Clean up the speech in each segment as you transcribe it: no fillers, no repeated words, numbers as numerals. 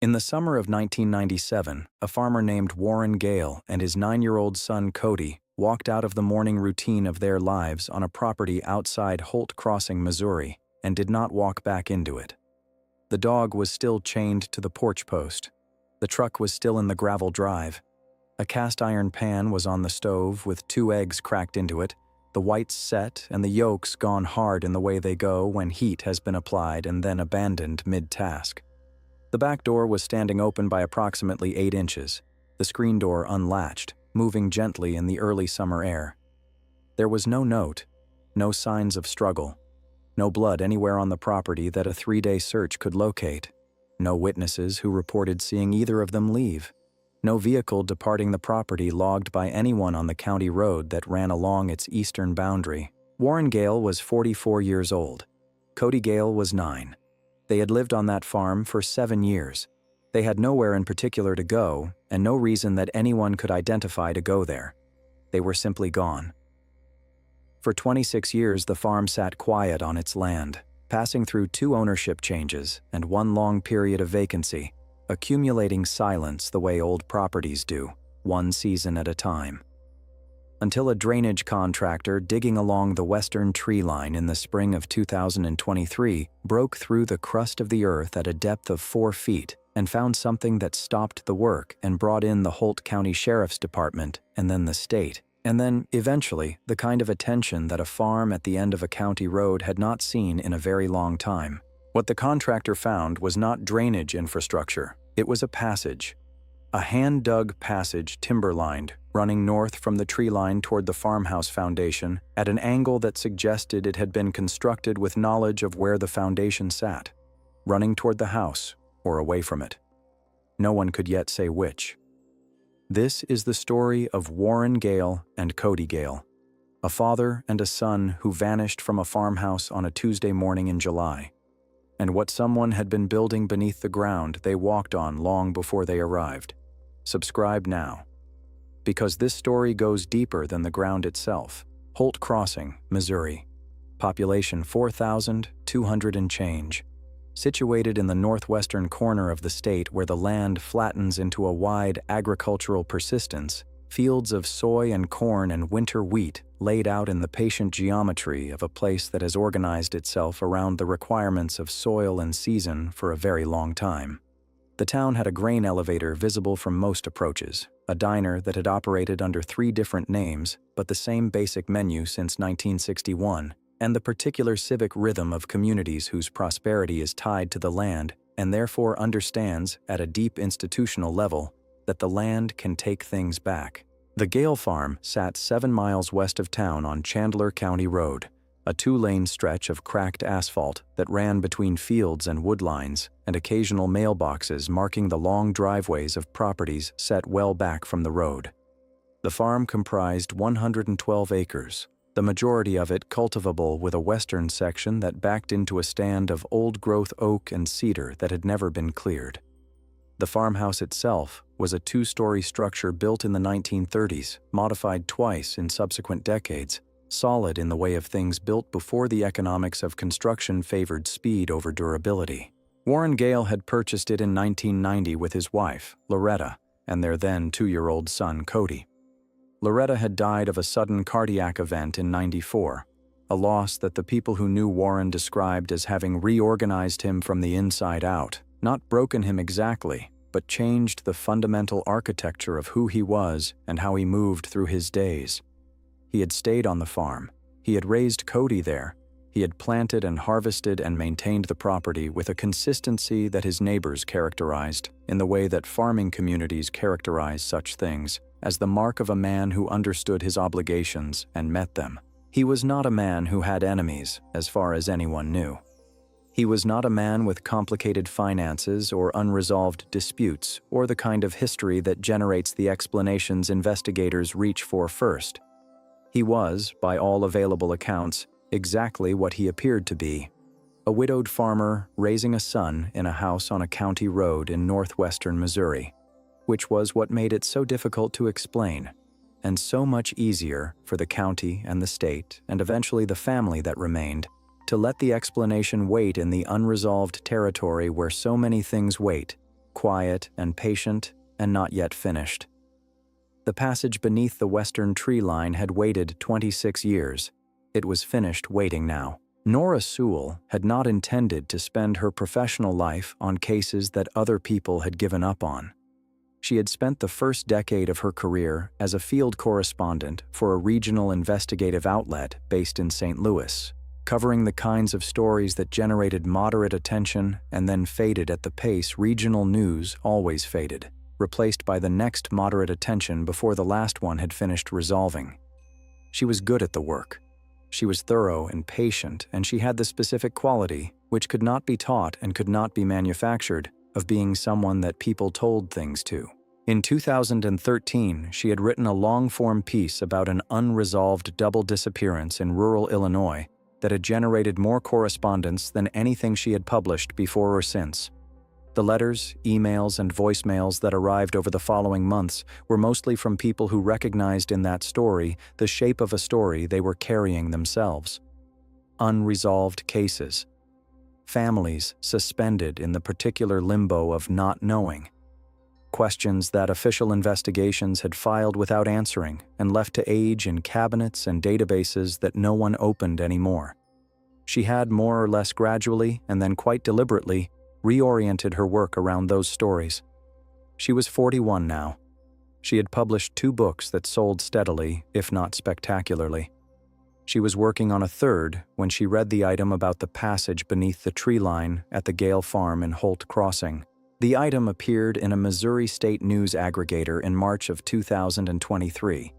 In the summer of 1997, a farmer named Warren Gale and his 9-year-old son Cody walked out of the morning routine of their lives on a property outside Holt Crossing, Missouri, and did not walk back into it. The dog was still chained to the porch post. The truck was still in the gravel drive. A cast-iron pan was on the stove with 2 eggs cracked into it, the whites set and the yolks gone hard in the way they go when heat has been applied and then abandoned mid-task. The back door was standing open by approximately 8 inches, the screen door unlatched, moving gently in the early summer air. There was no note, no signs of struggle, no blood anywhere on the property that a 3-day search could locate, no witnesses who reported seeing either of them leave, no vehicle departing the property logged by anyone on the county road that ran along its eastern boundary. Warren Gale was 44 years old. Cody Gale was 9. They had lived on that farm for 7 years. They had nowhere in particular to go, and no reason that anyone could identify to go there. They were simply gone. For 26 years, the farm sat quiet on its land, passing through 2 ownership changes and 1 long period of vacancy, accumulating silence the way old properties do, 1 season at a time. Until a drainage contractor digging along the western tree line in the spring of 2023 broke through the crust of the earth at a depth of 4 feet and found something that stopped the work and brought in the Holt County Sheriff's Department and then the state, and then, eventually, the kind of attention that a farm at the end of a county road had not seen in a very long time. What the contractor found was not drainage infrastructure, it was a passage. A hand-dug passage, timber-lined, running north from the tree line toward the farmhouse foundation at an angle that suggested it had been constructed with knowledge of where the foundation sat, running toward the house or away from it. No one could yet say which. This is the story of Warren Gale and Cody Gale, a father and a son who vanished from a farmhouse on a Tuesday morning in July, and what someone had been building beneath the ground they walked on long before they arrived. Subscribe now, because this story goes deeper than the ground itself. Holt Crossing, Missouri. Population 4,200 and change. Situated in the northwestern corner of the state where the land flattens into a wide agricultural persistence, fields of soy and corn and winter wheat laid out in the patient geometry of a place that has organized itself around the requirements of soil and season for a very long time. The town had a grain elevator visible from most approaches, a diner that had operated under 3 different names but the same basic menu since 1961, and the particular civic rhythm of communities whose prosperity is tied to the land and therefore understands, at a deep institutional level, that the land can take things back. The Gale farm sat 7 miles west of town on Chandler County Road, a 2-lane stretch of cracked asphalt that ran between fields and woodlines and occasional mailboxes marking the long driveways of properties set well back from the road. The farm comprised 112 acres, the majority of it cultivable with a western section that backed into a stand of old-growth oak and cedar that had never been cleared. The farmhouse itself was a 2-story structure built in the 1930s, modified twice in subsequent decades, solid in the way of things built before the economics of construction favored speed over durability. Warren Gale had purchased it in 1990 with his wife, Loretta, and their then 2-year-old son, Cody. Loretta had died of a sudden cardiac event in '94, a loss that the people who knew Warren described as having reorganized him from the inside out, not broken him exactly, but changed the fundamental architecture of who he was and how he moved through his days. He had stayed on the farm. He had raised Cody there. He had planted and harvested and maintained the property with a consistency that his neighbors characterized, in the way that farming communities characterize such things, as the mark of a man who understood his obligations and met them. He was not a man who had enemies, as far as anyone knew. He was not a man with complicated finances or unresolved disputes or the kind of history that generates the explanations investigators reach for first. He was, by all available accounts, exactly what he appeared to be: a widowed farmer raising a son in a house on a county road in northwestern Missouri, which was what made it so difficult to explain, and so much easier for the county and the state, and eventually the family that remained, to let the explanation wait in the unresolved territory where so many things wait, quiet and patient and not yet finished. The passage beneath the western tree line had waited 26 years. It was finished waiting now. Norah Su had not intended to spend her professional life on cases that other people had given up on. She had spent the first decade of her career as a field correspondent for a regional investigative outlet based in St. Louis, covering the kinds of stories that generated moderate attention and then faded at the pace regional news always faded, replaced by the next moderate attention before the last one had finished resolving. She was good at the work. She was thorough and patient, and she had the specific quality, which could not be taught and could not be manufactured, of being someone that people told things to. In 2013, she had written a long-form piece about an unresolved double disappearance in rural Illinois that had generated more correspondence than anything she had published before or since. The letters, emails, and voicemails that arrived over the following months were mostly from people who recognized in that story the shape of a story they were carrying themselves. Unresolved cases. Families suspended in the particular limbo of not knowing. Questions that official investigations had filed without answering and left to age in cabinets and databases that no one opened anymore. She had more or less gradually and then quite deliberately reoriented her work around those stories. She was 41 now. She had published 2 books that sold steadily, if not spectacularly. She was working on a third when she read the item about the passage beneath the tree line at the Gale farm in Holt Crossing. The item appeared in a Missouri State News aggregator in March of 2023.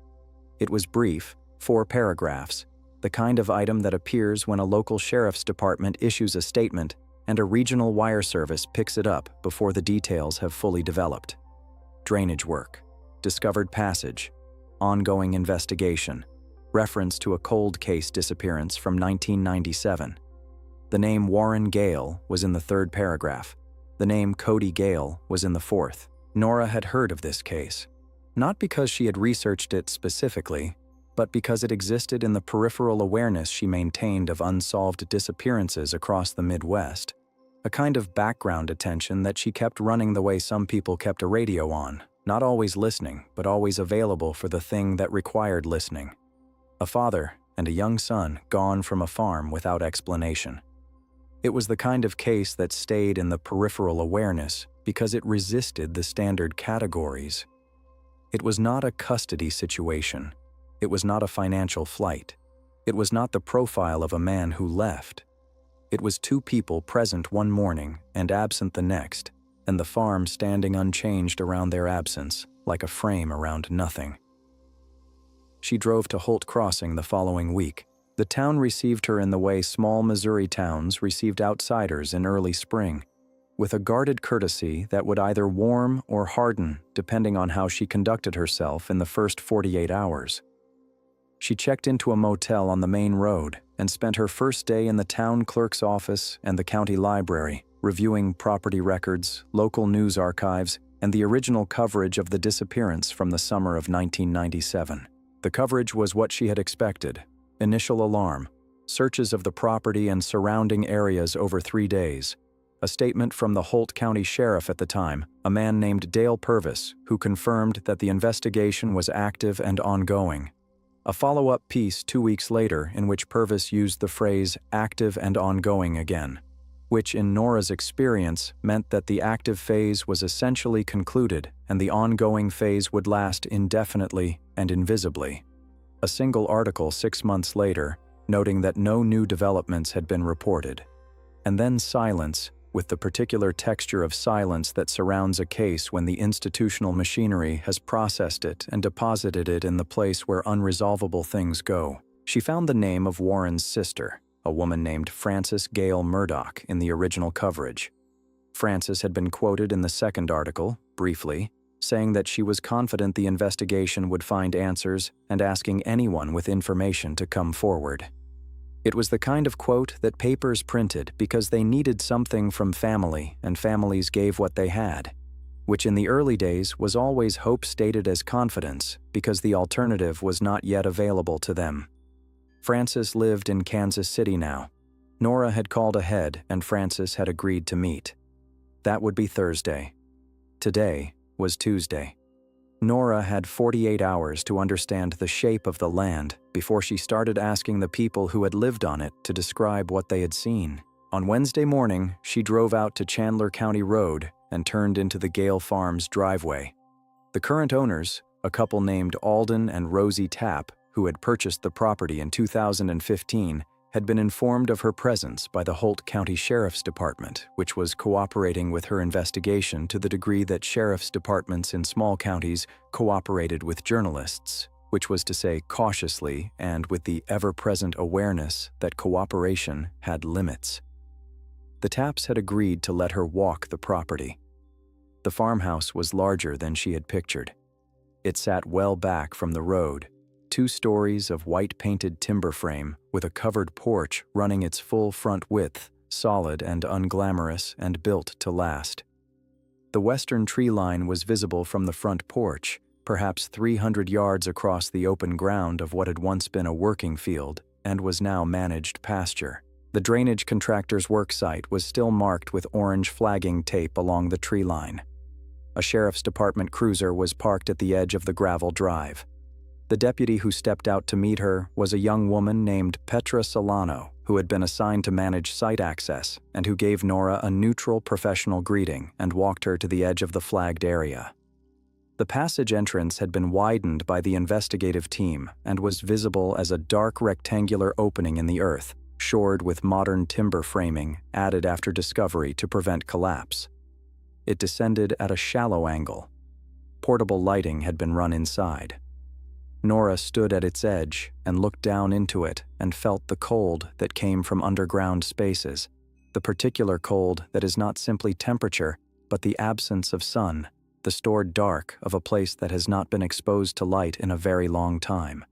It was brief, 4 paragraphs, the kind of item that appears when a local sheriff's department issues a statement and a regional wire service picks it up before the details have fully developed. Drainage work, discovered passage, ongoing investigation, reference to a cold case disappearance from 1997. The name Warren Gale was in the 3rd paragraph. The name Cody Gale was in the 4th. Norah had heard of this case, not because she had researched it specifically, but because it existed in the peripheral awareness she maintained of unsolved disappearances across the Midwest. A kind of background attention that she kept running the way some people kept a radio on, not always listening, but always available for the thing that required listening. A father and a young son gone from a farm without explanation. It was the kind of case that stayed in the peripheral awareness because it resisted the standard categories. It was not a custody situation. It was not a financial flight. It was not the profile of a man who left. It was 2 people present one morning and absent the next, and the farm standing unchanged around their absence, like a frame around nothing. She drove to Holt Crossing the following week. The town received her in the way small Missouri towns received outsiders in early spring, with a guarded courtesy that would either warm or harden depending on how she conducted herself in the first 48 hours. She checked into a motel on the main road and spent her first day in the town clerk's office and the county library, reviewing property records, local news archives, and the original coverage of the disappearance from the summer of 1997. The coverage was what she had expected. Initial alarm, searches of the property and surrounding areas over 3 days, a statement from the Holt County Sheriff at the time, a man named Dale Purvis, who confirmed that the investigation was active and ongoing. A follow-up piece 2 weeks later in which Purvis used the phrase active and ongoing again, which in Norah's experience meant that the active phase was essentially concluded and the ongoing phase would last indefinitely and invisibly. A single article 6 months later, noting that no new developments had been reported. And then silence, with the particular texture of silence that surrounds a case when the institutional machinery has processed it and deposited it in the place where unresolvable things go. She found the name of Warren's sister, a woman named Frances Gale Murdoch, in the original coverage. Frances had been quoted in the second article, briefly, saying that she was confident the investigation would find answers and asking anyone with information to come forward. It was the kind of quote that papers printed because they needed something from family and families gave what they had, which in the early days was always hope stated as confidence because the alternative was not yet available to them. Frances lived in Kansas City now. Norah had called ahead and Frances had agreed to meet. That would be Thursday. Today was Tuesday. Norah had 48 hours to understand the shape of the land before she started asking the people who had lived on it to describe what they had seen. On Wednesday morning, she drove out to Chandler County Road and turned into the Gale Farm's driveway. The current owners, a couple named Alden and Rosie Tapp, who had purchased the property in 2015, had been informed of her presence by the Holt County Sheriff's Department, which was cooperating with her investigation to the degree that sheriff's departments in small counties cooperated with journalists, which was to say cautiously and with the ever-present awareness that cooperation had limits. The Tapps had agreed to let her walk the property. The farmhouse was larger than she had pictured. It sat well back from the road, 2 stories of white-painted timber frame with a covered porch running its full front width, solid and unglamorous and built to last. The western tree line was visible from the front porch, perhaps 300 yards across the open ground of what had once been a working field and was now managed pasture. The drainage contractor's work site was still marked with orange flagging tape along the tree line. A sheriff's department cruiser was parked at the edge of the gravel drive. The deputy who stepped out to meet her was a young woman named Petra Solano, who had been assigned to manage site access and who gave Norah a neutral professional greeting and walked her to the edge of the flagged area. The passage entrance had been widened by the investigative team and was visible as a dark rectangular opening in the earth, shored with modern timber framing added after discovery to prevent collapse. It descended at a shallow angle. Portable lighting had been run inside. Norah stood at its edge and looked down into it and felt the cold that came from underground spaces, the particular cold that is not simply temperature, but the absence of sun, the stored dark of a place that has not been exposed to light in a very long time.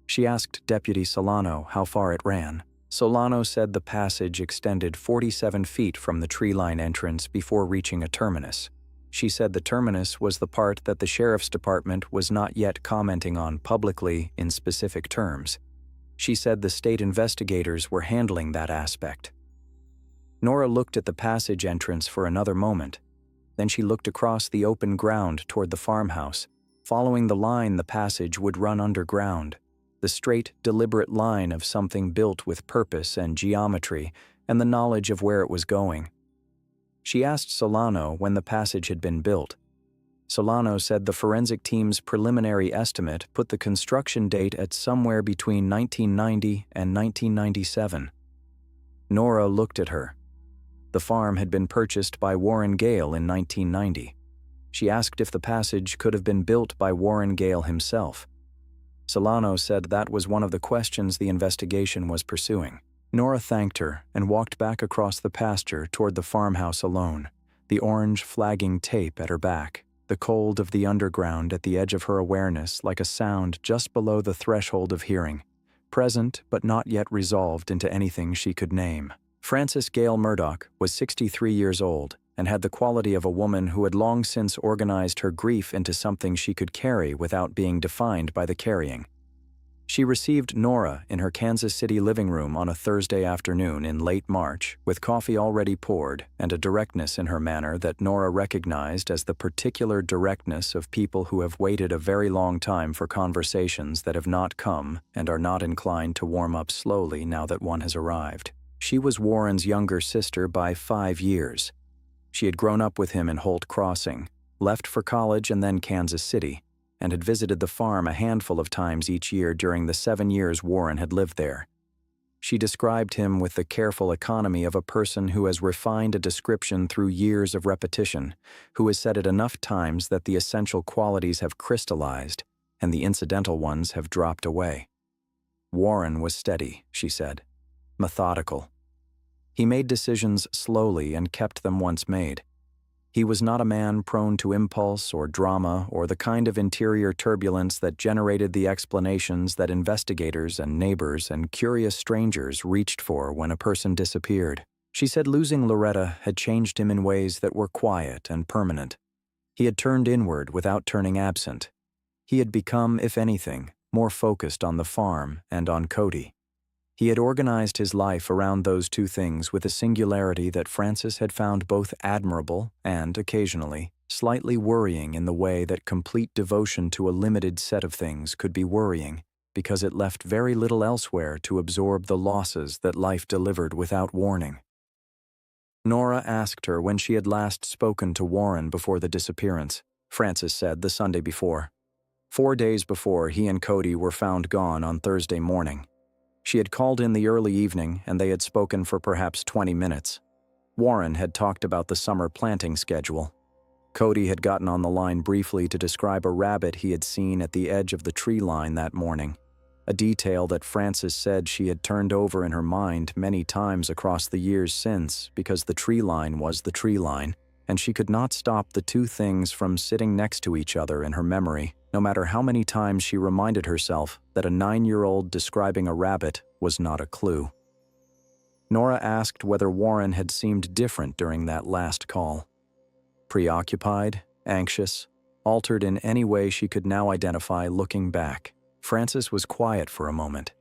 She asked Deputy Solano how far it ran. Solano said the passage extended 47 feet from the tree line entrance before reaching a terminus. She said the terminus was the part that the sheriff's department was not yet commenting on publicly in specific terms. She said the state investigators were handling that aspect. Norah looked at the passage entrance for another moment. Then she looked across the open ground toward the farmhouse. Following the line, the passage would run underground, the straight, deliberate line of something built with purpose and geometry and the knowledge of where it was going. She asked Solano when the passage had been built. Solano said the forensic team's preliminary estimate put the construction date at somewhere between 1990 and 1997. Norah looked at her. The farm had been purchased by Warren Gale in 1990. She asked if the passage could have been built by Warren Gale himself. Solano said that was one of the questions the investigation was pursuing. Norah thanked her and walked back across the pasture toward the farmhouse alone, the orange flagging tape at her back, the cold of the underground at the edge of her awareness like a sound just below the threshold of hearing, present but not yet resolved into anything she could name. Frances Gale Murdoch was 63 years old and had the quality of a woman who had long since organized her grief into something she could carry without being defined by the carrying. She received Norah in her Kansas City living room on a Thursday afternoon in late March, with coffee already poured and a directness in her manner that Norah recognized as the particular directness of people who have waited a very long time for conversations that have not come and are not inclined to warm up slowly now that one has arrived. She was Warren's younger sister by 5 years. She had grown up with him in Holt Crossing, left for college and then Kansas City, and had visited the farm a handful of times each year during the 7 years Warren had lived there. She described him with the careful economy of a person who has refined a description through years of repetition, who has said it enough times that the essential qualities have crystallized and the incidental ones have dropped away. Warren was steady, she said, methodical. He made decisions slowly and kept them once made. He was not a man prone to impulse or drama or the kind of interior turbulence that generated the explanations that investigators and neighbors and curious strangers reached for when a person disappeared. She said losing Loretta had changed him in ways that were quiet and permanent. He had turned inward without turning absent. He had become, if anything, more focused on the farm and on Cody. He had organized his life around those two things with a singularity that Frances had found both admirable and, occasionally, slightly worrying in the way that complete devotion to a limited set of things could be worrying, because it left very little elsewhere to absorb the losses that life delivered without warning. Norah asked her when she had last spoken to Warren before the disappearance. Frances said the Sunday before. 4 days before, he and Cody were found gone on Thursday morning. She had called in the early evening, and they had spoken for perhaps 20 minutes. Warren had talked about the summer planting schedule. Cody had gotten on the line briefly to describe a rabbit he had seen at the edge of the tree line that morning, a detail that Frances said she had turned over in her mind many times across the years since, because the tree line was the tree line, and she could not stop the two things from sitting next to each other in her memory, no matter how many times she reminded herself that a 9-year-old describing a rabbit was not a clue. Norah asked whether Warren had seemed different during that last call. Preoccupied, anxious, altered in any way she could now identify looking back. Frances was quiet for a moment.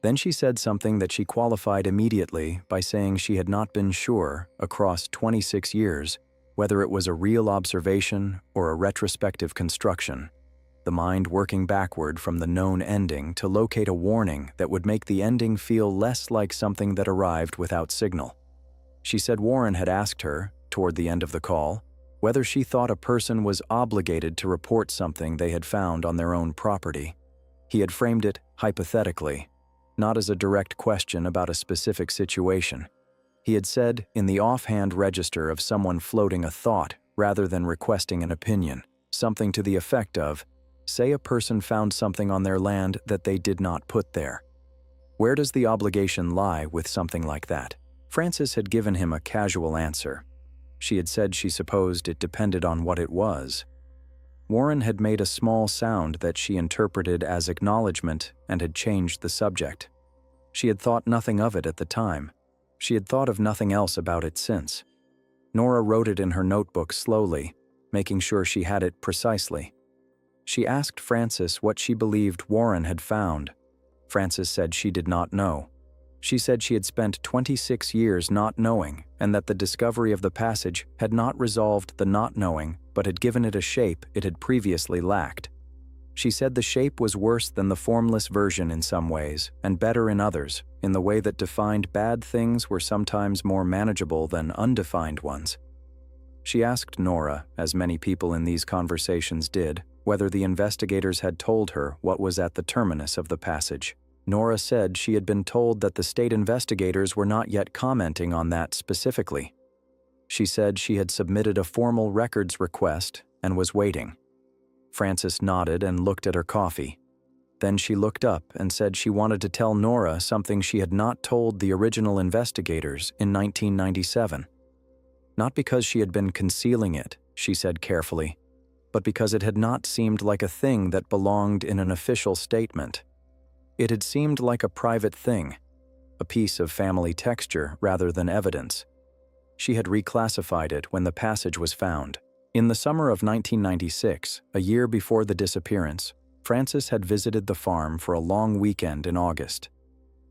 Then she said something that she qualified immediately by saying she had not been sure, across 26 years, whether it was a real observation or a retrospective construction, the mind working backward from the known ending to locate a warning that would make the ending feel less like something that arrived without signal. She said Warren had asked her, toward the end of the call, whether she thought a person was obligated to report something they had found on their own property. He had framed it hypothetically, not as a direct question about a specific situation. He had said in the offhand register of someone floating a thought rather than requesting an opinion, something to the effect of, say a person found something on their land that they did not put there. Where does the obligation lie with something like that? Frances had given him a casual answer. She had said she supposed it depended on what it was. Warren had made a small sound that she interpreted as acknowledgement and had changed the subject. She had thought nothing of it at the time. She had thought of nothing else about it since. Norah wrote it in her notebook slowly, making sure she had it precisely. She asked Frances what she believed Warren had found. Frances said she did not know. She said she had spent 26 years not knowing, and that the discovery of the passage had not resolved the not knowing, but had given it a shape it had previously lacked. She said the shape was worse than the formless version in some ways, and better in others, in the way that defined bad things were sometimes more manageable than undefined ones. She asked Norah, as many people in these conversations did, whether the investigators had told her what was at the terminus of the passage. Norah said she had been told that the state investigators were not yet commenting on that specifically. She said she had submitted a formal records request and was waiting. Frances nodded and looked at her coffee. Then she looked up and said she wanted to tell Norah something she had not told the original investigators in 1997. Not because she had been concealing it, she said carefully, but because it had not seemed like a thing that belonged in an official statement. It had seemed like a private thing, a piece of family texture rather than evidence. She had reclassified it when the passage was found. In the summer of 1996, a year before the disappearance, Frances had visited the farm for a long weekend in August.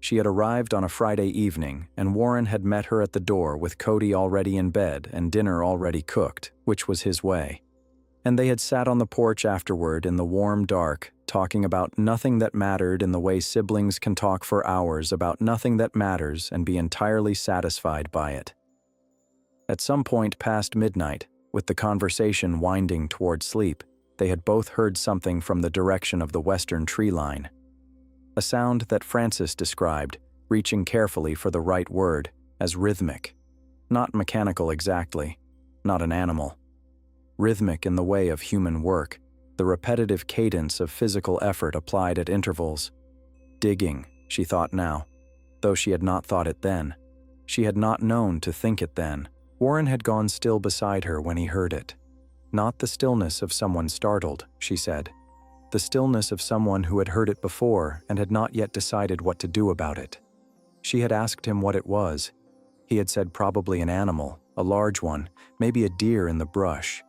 She had arrived on a Friday evening, and Warren had met her at the door with Cody already in bed and dinner already cooked, which was his way. And they had sat on the porch afterward in the warm dark, talking about nothing that mattered in the way siblings can talk for hours about nothing that matters and be entirely satisfied by it. At some point past midnight, with the conversation winding toward sleep, they had both heard something from the direction of the western tree line. A sound that Frances described, reaching carefully for the right word, as rhythmic. Not mechanical exactly, not an animal. Rhythmic in the way of human work, the repetitive cadence of physical effort applied at intervals. Digging, she thought now, though she had not thought it then. She had not known to think it then. Warren had gone still beside her when he heard it. Not the stillness of someone startled, she said. The stillness of someone who had heard it before and had not yet decided what to do about it. She had asked him what it was. He had said probably an animal, a large one, maybe a deer in the brush.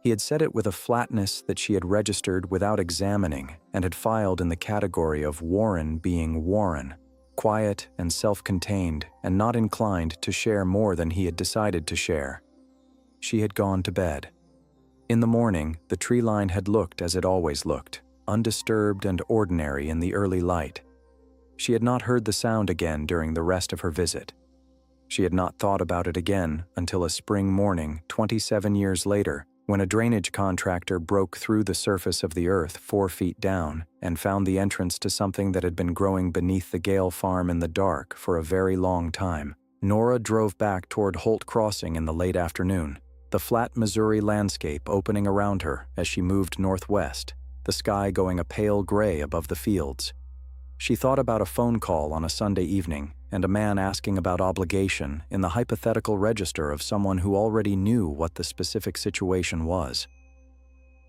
He had said it with a flatness that she had registered without examining and had filed in the category of Warren being Warren, quiet and self-contained and not inclined to share more than he had decided to share. She had gone to bed. In the morning, the tree line had looked as it always looked, undisturbed and ordinary in the early light. She had not heard the sound again during the rest of her visit. She had not thought about it again until a spring morning 27 years later, when a drainage contractor broke through the surface of the earth 4 feet down and found the entrance to something that had been growing beneath the Gale farm in the dark for a very long time. Norah drove back toward Holt Crossing in the late afternoon, the flat Missouri landscape opening around her as she moved northwest, the sky going a pale gray above the fields. She thought about a phone call on a Sunday evening and a man asking about obligation in the hypothetical register of someone who already knew what the specific situation was.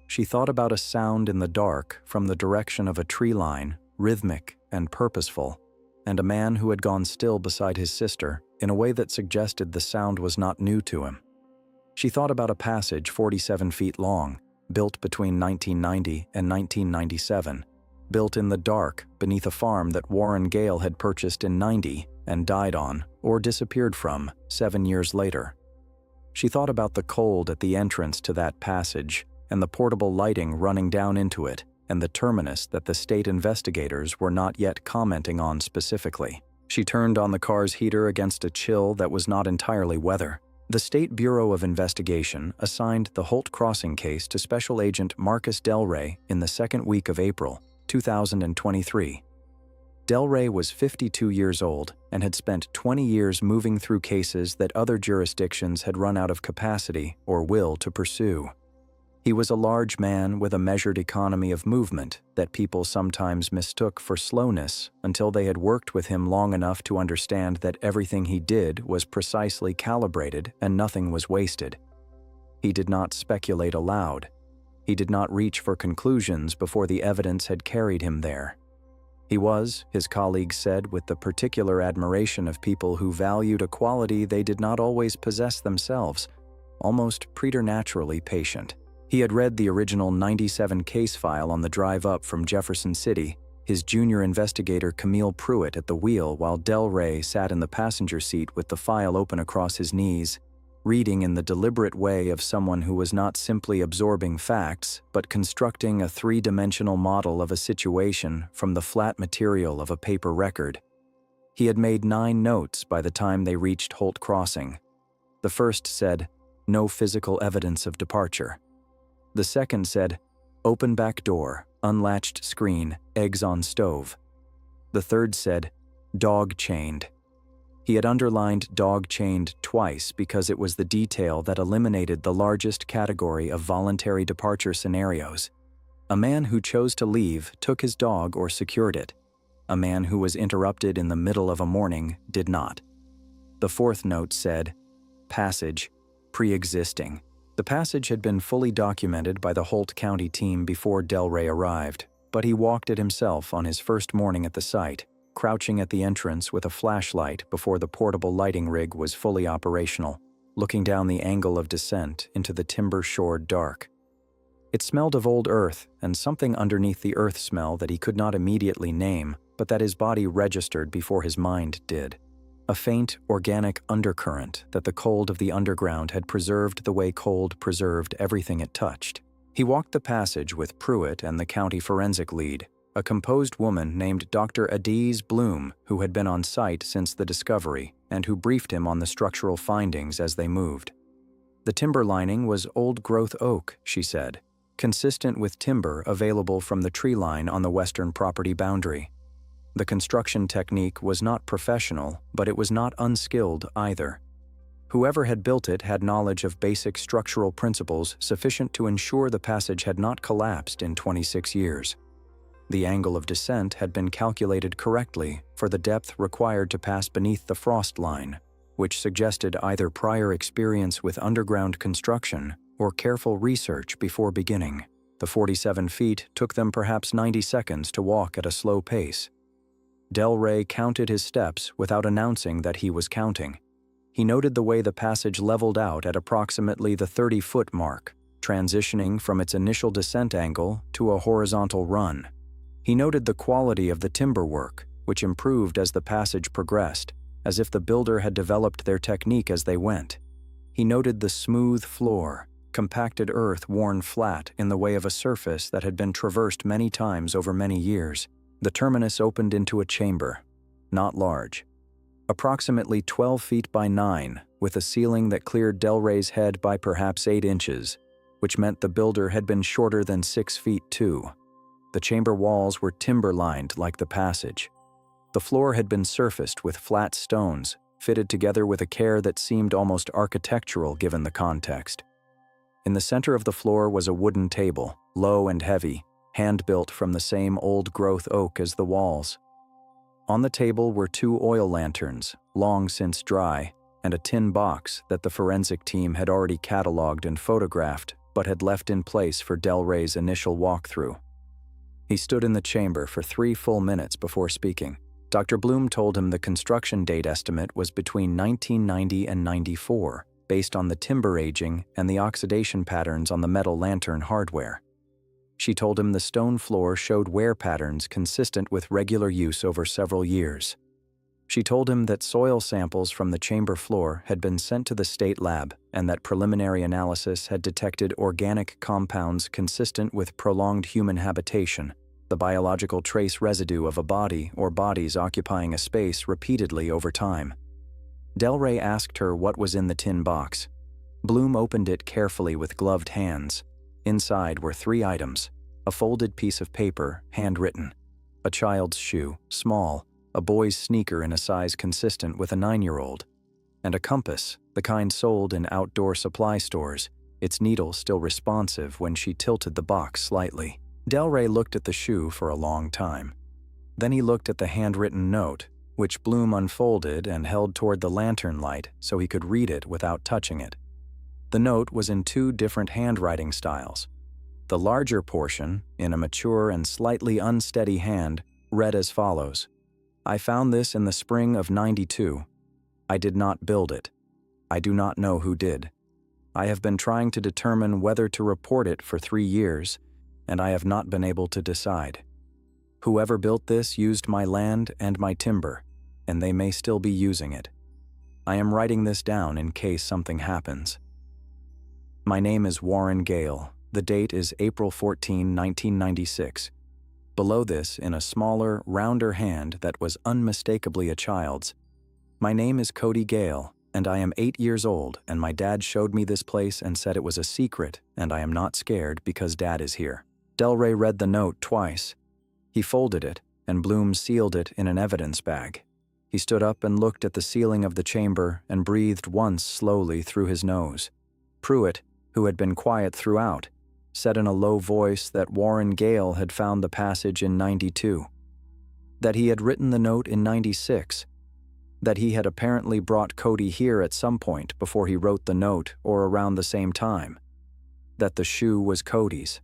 She thought about a sound in the dark from the direction of a tree line, rhythmic and purposeful, and a man who had gone still beside his sister in a way that suggested the sound was not new to him. She thought about a passage 47 feet long, built between 1990 and 1997, built in the dark beneath a farm that Warren Gale had purchased in '90 and died on, or disappeared from, 7 years later. She thought about the cold at the entrance to that passage and the portable lighting running down into it and the terminus that the state investigators were not yet commenting on specifically. She turned on the car's heater against a chill that was not entirely weather. The State Bureau of Investigation assigned the Holt Crossing case to Special Agent Marcus Delray in the second week of April 2023. Delray was 52 years old and had spent 20 years moving through cases that other jurisdictions had run out of capacity or will to pursue. He was a large man with a measured economy of movement that people sometimes mistook for slowness until they had worked with him long enough to understand that everything he did was precisely calibrated and nothing was wasted. He did not speculate aloud. He did not reach for conclusions before the evidence had carried him there. He was, his colleagues said with the particular admiration of people who valued a quality they did not always possess themselves, almost preternaturally patient. He had read the original '97 case file on the drive up from Jefferson City, his junior investigator Camille Pruitt at the wheel while Delray sat in the passenger seat with the file open across his knees, reading in the deliberate way of someone who was not simply absorbing facts, but constructing a three-dimensional model of a situation from the flat material of a paper record. He had made 9 notes by the time they reached Holt Crossing. The first said, "No physical evidence of departure." The second said, "Open back door, unlatched screen, eggs on stove." The third said, "Dog chained." He had underlined "dog chained" twice because it was the detail that eliminated the largest category of voluntary departure scenarios. A man who chose to leave took his dog or secured it. A man who was interrupted in the middle of a morning did not. The fourth note said, "Passage, pre-existing." The passage had been fully documented by the Holt County team before Delray arrived, but he walked it himself on his first morning at the site, crouching at the entrance with a flashlight before the portable lighting rig was fully operational, looking down the angle of descent into the timber-shored dark. It smelled of old earth and something underneath the earth smell that he could not immediately name, but that his body registered before his mind did. A faint, organic undercurrent that the cold of the underground had preserved the way cold preserved everything it touched. He walked the passage with Pruitt and the county forensic lead, a composed woman named Dr. Adiz Bloom, who had been on site since the discovery and who briefed him on the structural findings as they moved. The timber lining was old-growth oak, she said, consistent with timber available from the tree line on the western property boundary. The construction technique was not professional, but it was not unskilled either. Whoever had built it had knowledge of basic structural principles sufficient to ensure the passage had not collapsed in 26 years. The angle of descent had been calculated correctly for the depth required to pass beneath the frost line, which suggested either prior experience with underground construction or careful research before beginning. The 47 feet took them perhaps 90 seconds to walk at a slow pace. Delray counted his steps without announcing that he was counting. He noted the way the passage leveled out at approximately the 30-foot mark, transitioning from its initial descent angle to a horizontal run. He noted the quality of the timber work, which improved as the passage progressed, as if the builder had developed their technique as they went. He noted the smooth floor, compacted earth worn flat in the way of a surface that had been traversed many times over many years. The terminus opened into a chamber, not large, approximately 12 feet by 9, with a ceiling that cleared Delray's head by perhaps 8 inches, which meant the builder had been shorter than 6 feet too. The chamber walls were timber-lined like the passage. The floor had been surfaced with flat stones, fitted together with a care that seemed almost architectural given the context. In the center of the floor was a wooden table, low and heavy, hand-built from the same old-growth oak as the walls. On the table were 2 oil lanterns, long since dry, and a tin box that the forensic team had already cataloged and photographed but had left in place for Delray's initial walkthrough. He stood in the chamber for 3 full minutes before speaking. Dr. Bloom told him the construction date estimate was between 1990 and 94, based on the timber aging and the oxidation patterns on the metal lantern hardware. She told him the stone floor showed wear patterns consistent with regular use over several years. She told him that soil samples from the chamber floor had been sent to the state lab and that preliminary analysis had detected organic compounds consistent with prolonged human habitation, the biological trace residue of a body or bodies occupying a space repeatedly over time. Delray asked her what was in the tin box. Bloom opened it carefully with gloved hands. Inside were 3 items: a folded piece of paper, handwritten, a child's shoe, small, a boy's sneaker in a size consistent with a 9-year-old, and a compass, the kind sold in outdoor supply stores, its needle still responsive when she tilted the box slightly. Delray looked at the shoe for a long time. Then he looked at the handwritten note, which Bloom unfolded and held toward the lantern light so he could read it without touching it. The note was in 2 different handwriting styles. The larger portion, in a mature and slightly unsteady hand, read as follows: "I found this in the spring of '92. I did not build it. I do not know who did. I have been trying to determine whether to report it for 3 years, and I have not been able to decide. Whoever built this used my land and my timber, and they may still be using it. I am writing this down in case something happens. My name is Warren Gale. The date is April 14, 1996. Below this, in a smaller, rounder hand that was unmistakably a child's, my name is Cody Gale, and I am 8 years old, and my dad showed me this place and said it was a secret, and I am not scared because Dad is here." Delray read the note twice. He folded it, and Bloom sealed it in an evidence bag. He stood up and looked at the ceiling of the chamber and breathed once slowly through his nose. Pruitt, who had been quiet throughout, said in a low voice that Warren Gale had found the passage in '92, that he had written the note in '96, that he had apparently brought Cody here at some point before he wrote the note or around the same time, that the shoe was Cody's.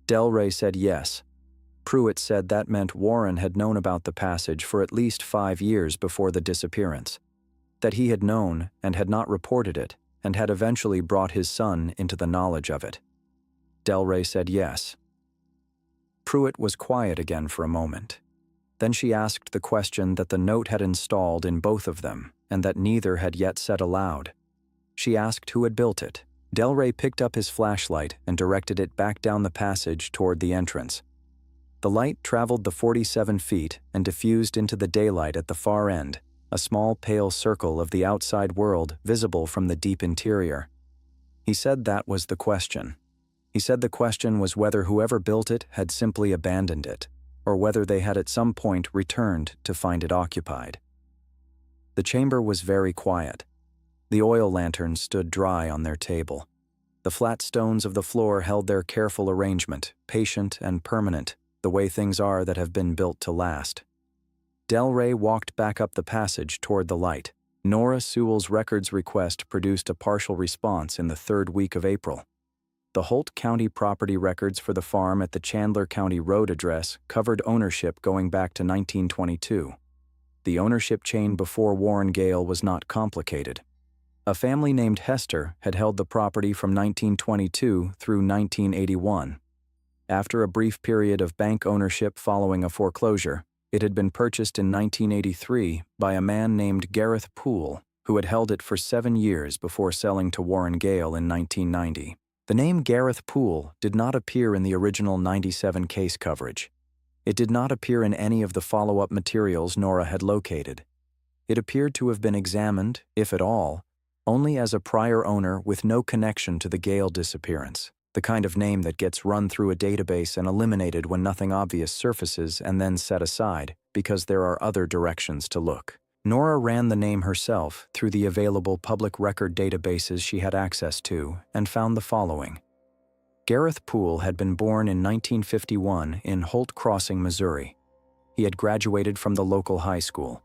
Delray said yes. Pruitt said that meant Warren had known about the passage for at least 5 years before the disappearance, that he had known and had not reported it, and had eventually brought his son into the knowledge of it. Delray said yes. Pruitt was quiet again for a moment. Then she asked the question that the note had installed in both of them, and that neither had yet said aloud. She asked who had built it. Delray picked up his flashlight and directed it back down the passage toward the entrance. The light traveled the 47 feet and diffused into the daylight at the far end, a small pale circle of the outside world visible from the deep interior. He said that was the question. He said the question was whether whoever built it had simply abandoned it, or whether they had at some point returned to find it occupied. The chamber was very quiet. The oil lanterns stood dry on their table. The flat stones of the floor held their careful arrangement, patient and permanent, the way things are that have been built to last. Delray walked back up the passage toward the light. Norah Su's records request produced a partial response in the 3rd week of April. The Holt County property records for the farm at the Chandler County Road address covered ownership going back to 1922. The ownership chain before Warren Gale was not complicated. A family named Hester had held the property from 1922 through 1981. After a brief period of bank ownership following a foreclosure, it had been purchased in 1983 by a man named Gareth, who had held it for 7 years before selling to Warren Gale in 1990. The name Gareth Poole did not appear in the original 97 case coverage. It did not appear in any of the follow-up materials Norah had located. It appeared to have been examined, if at all, only as a prior owner with no connection to the Gale disappearance, the kind of name that gets run through a database and eliminated when nothing obvious surfaces and then set aside because there are other directions to look. Norah ran the name herself through the available public record databases she had access to and found the following. Gareth Poole had been born in 1951 in Holt Crossing, Missouri. He had graduated from the local high school.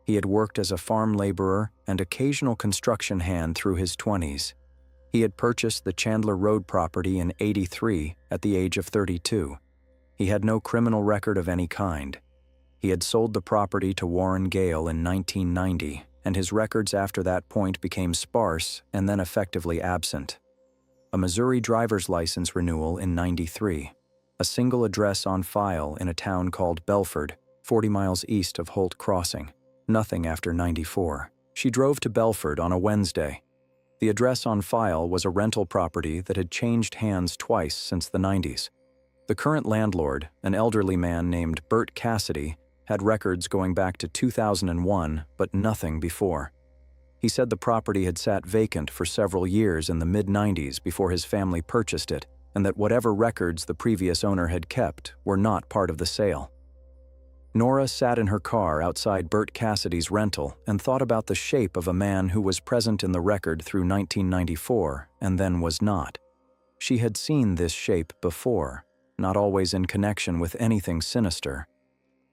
He had worked as a farm laborer and occasional construction hand through his 20s. He had purchased the Chandler Road property in '83 at the age of 32. He had no criminal record of any kind. He had sold the property to Warren Gale in 1990, and his records after that point became sparse and then effectively absent. A Missouri driver's license renewal in '93. A single address on file in a town called Belford, 40 miles east of Holt Crossing. Nothing after '94. She drove to Belford on a Wednesday. The address on file was a rental property that had changed hands twice since the '90s. The current landlord, an elderly man named Bert Cassidy, had records going back to 2001, but nothing before. He said the property had sat vacant for several years in the mid-90s before his family purchased it, and that whatever records the previous owner had kept were not part of the sale. Norah sat in her car outside Bert Cassidy's rental and thought about the shape of a man who was present in the record through 1994 and then was not. She had seen this shape before, not always in connection with anything sinister.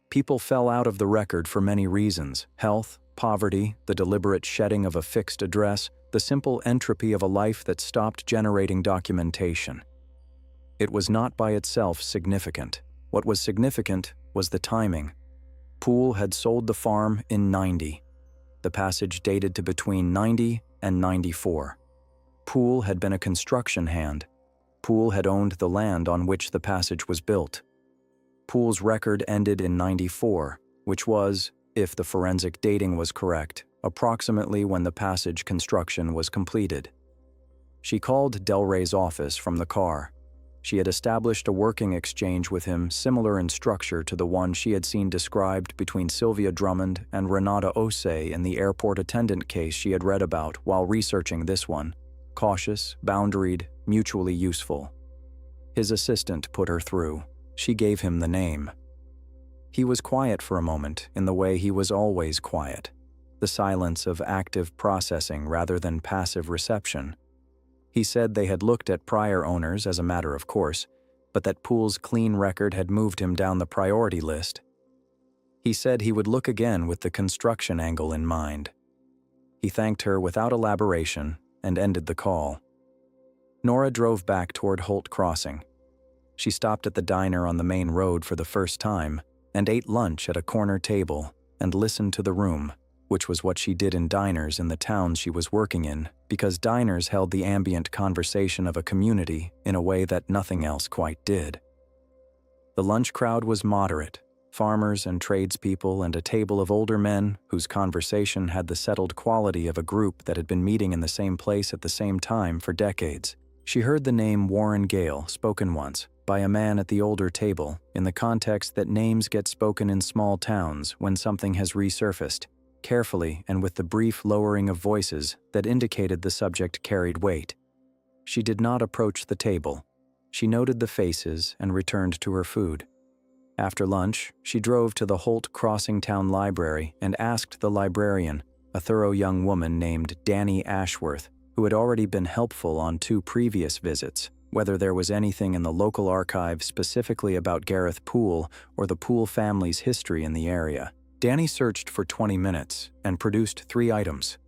People fell out of the record for many reasons: health, poverty, the deliberate shedding of a fixed address, the simple entropy of a life that stopped generating documentation. It was not by itself significant. What was significant was the timing. Poole had sold the farm in '90. The passage dated to between '90 and '94. Poole had been a construction hand. Poole had owned the land on which the passage was built. Poole's record ended in '94, which was, if the forensic dating was correct, approximately when the passage construction was completed. She called Delray's office from the car. She had established a working exchange with him similar in structure to the one she had seen described between Sylvia Drummond and Renata Osei in the airport attendant case she had read about while researching this one: cautious, boundaried, mutually useful. His assistant put her through. She gave him the name. He was quiet for a moment in the way he was always quiet, the silence of active processing rather than passive reception. He said they had looked at prior owners as a matter of course, but that Poole's clean record had moved him down the priority list. He said he would look again with the construction angle in mind. He thanked her without elaboration and ended the call. Norah drove back toward Holt Crossing. She stopped at the diner on the main road for the first time and ate lunch at a corner table and listened to the room, which was what she did in diners in the towns she was working in, because diners held the ambient conversation of a community in a way that nothing else quite did. The lunch crowd was moderate, farmers and tradespeople and a table of older men whose conversation had the settled quality of a group that had been meeting in the same place at the same time for decades. She heard the name Warren Gale spoken once by a man at the older table in the context that names get spoken in small towns when something has resurfaced, carefully and with the brief lowering of voices that indicated the subject carried weight. She did not approach the table. She noted the faces and returned to her food. After lunch, she drove to the Holt Crossing Town Library and asked the librarian, a thorough young woman named Danny Ashworth, who had already been helpful on 2 previous visits, whether there was anything in the local archive specifically about Gareth Poole or the Poole family's history in the area. Danny searched for 20 minutes and produced 3 items.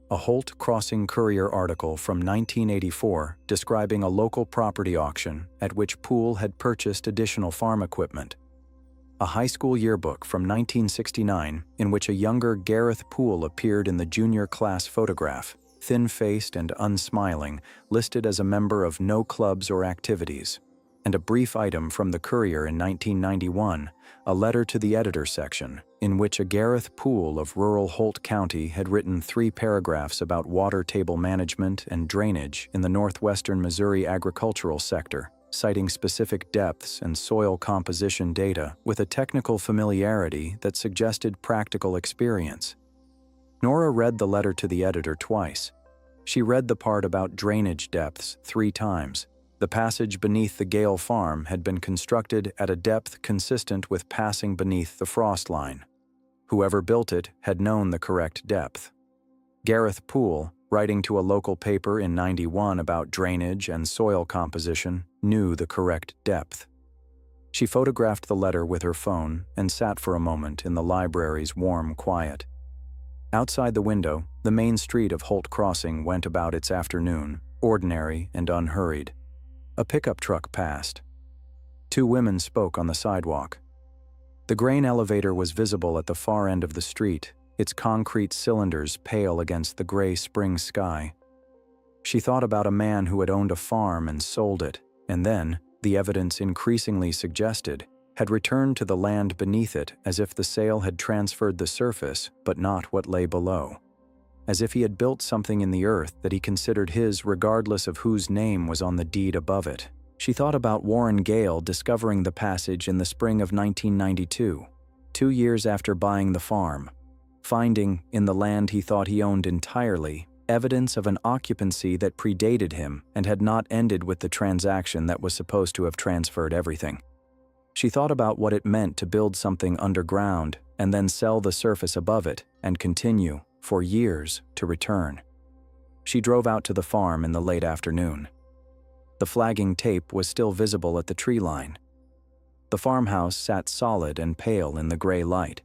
A Holt Crossing Courier article from 1984 describing a local property auction at which Poole had purchased additional farm equipment. A high school yearbook from 1969 in which a younger Gareth Poole appeared in the junior class photograph, thin-faced and unsmiling, listed as a member of no clubs or activities, and a brief item from the Courier in 1991, a letter to the editor section, in which a Gareth Poole of rural Holt County had written 3 paragraphs about water table management and drainage in the northwestern Missouri agricultural sector, citing specific depths and soil composition data with a technical familiarity that suggested practical experience. Norah read the letter to the editor twice. She read the part about drainage depths 3 times. The passage beneath the Gale farm had been constructed at a depth consistent with passing beneath the frost line. Whoever built it had known the correct depth. Gareth Poole, writing to a local paper in '91 about drainage and soil composition, knew the correct depth. She photographed the letter with her phone and sat for a moment in the library's warm quiet. Outside the window, the main street of Holt Crossing went about its afternoon, ordinary and unhurried. A pickup truck passed. 2 women spoke on the sidewalk. The grain elevator was visible at the far end of the street, its concrete cylinders pale against the gray spring sky. She thought about a man who had owned a farm and sold it, and then, the evidence increasingly suggested, had returned to the land beneath it as if the sale had transferred the surface but not what lay below. As if he had built something in the earth that he considered his regardless of whose name was on the deed above it. She thought about Warren Gale discovering the passage in the spring of 1992, 2 years after buying the farm, finding, in the land he thought he owned entirely, evidence of an occupancy that predated him and had not ended with the transaction that was supposed to have transferred everything. She thought about what it meant to build something underground and then sell the surface above it and continue, for years, to return. She drove out to the farm in the late afternoon. The flagging tape was still visible at the tree line. The farmhouse sat solid and pale in the gray light.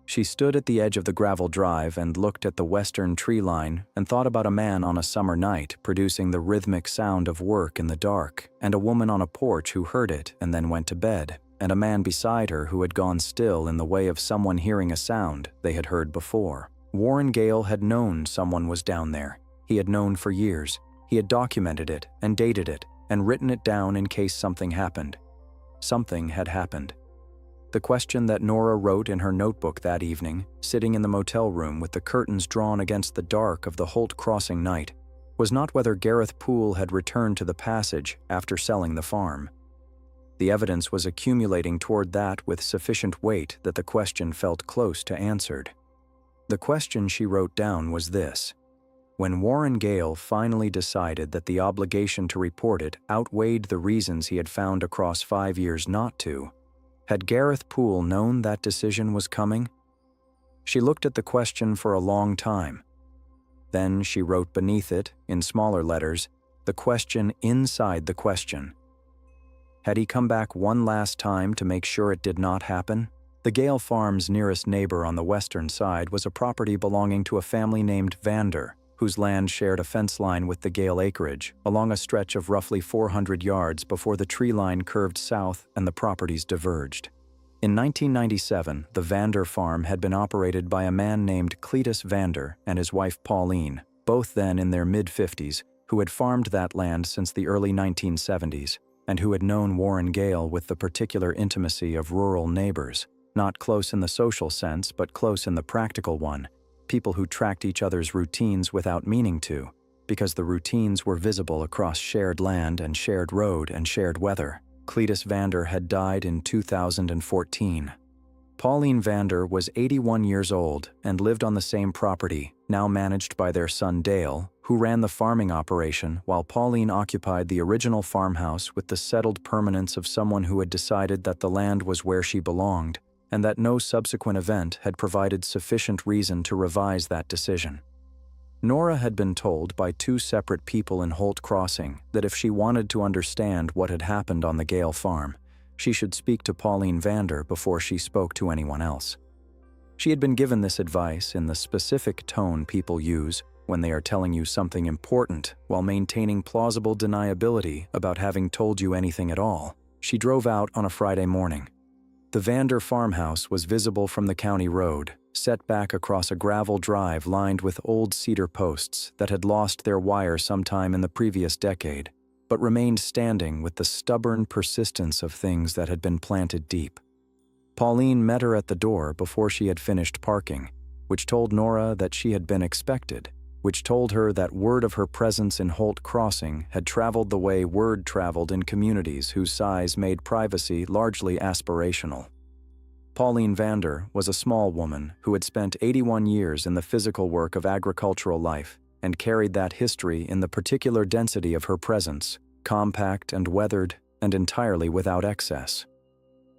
She stood at the edge of the gravel drive and looked at the western tree line and thought about a man on a summer night producing the rhythmic sound of work in the dark, and a woman on a porch who heard it and then went to bed, and a man beside her who had gone still in the way of someone hearing a sound they had heard before. Warren Gale had known someone was down there. He had known for years. He had documented it and dated it and written it down in case something happened. Something had happened. The question that Norah wrote in her notebook that evening, sitting in the motel room with the curtains drawn against the dark of the Holt Crossing night, was not whether Gareth Poole had returned to the passage after selling the farm. The evidence was accumulating toward that with sufficient weight that the question felt close to answered. The question she wrote down was this: when Warren Gale finally decided that the obligation to report it outweighed the reasons he had found across 5 years not to, had Gareth Poole known that decision was coming? She looked at the question for a long time. Then she wrote beneath it, in smaller letters, the question inside the question. Had he come back one last time to make sure it did not happen? The Gale farm's nearest neighbor on the western side was a property belonging to a family named Vander, whose land shared a fence line with the Gale acreage, along a stretch of roughly 400 yards before the tree line curved south and the properties diverged. In 1997, the Vander farm had been operated by a man named Cletus Vander and his wife Pauline, both then in their mid-50s, who had farmed that land since the early 1970s, and who had known Warren Gale with the particular intimacy of rural neighbors, not close in the social sense but close in the practical one, people who tracked each other's routines without meaning to, because the routines were visible across shared land and shared road and shared weather. Cletus Vander had died in 2014. Pauline Vander was 81 years old and lived on the same property, now managed by their son Dale, who ran the farming operation while Pauline occupied the original farmhouse with the settled permanence of someone who had decided that the land was where she belonged, and that no subsequent event had provided sufficient reason to revise that decision. Norah had been told by 2 separate people in Holt Crossing that if she wanted to understand what had happened on the Gale farm, she should speak to Pauline Vander before she spoke to anyone else. She had been given this advice in the specific tone people use when they are telling you something important while maintaining plausible deniability about having told you anything at all. She drove out on a Friday morning. The Vander farmhouse was visible from the county road, set back across a gravel drive lined with old cedar posts that had lost their wire sometime in the previous decade, but remained standing with the stubborn persistence of things that had been planted deep. Pauline met her at the door before she had finished parking, which told Norah that she had been expected, which told her that word of her presence in Holt Crossing had traveled the way word traveled in communities whose size made privacy largely aspirational. Pauline Vander was a small woman who had spent 81 years in the physical work of agricultural life and carried that history in the particular density of her presence, compact and weathered and entirely without excess.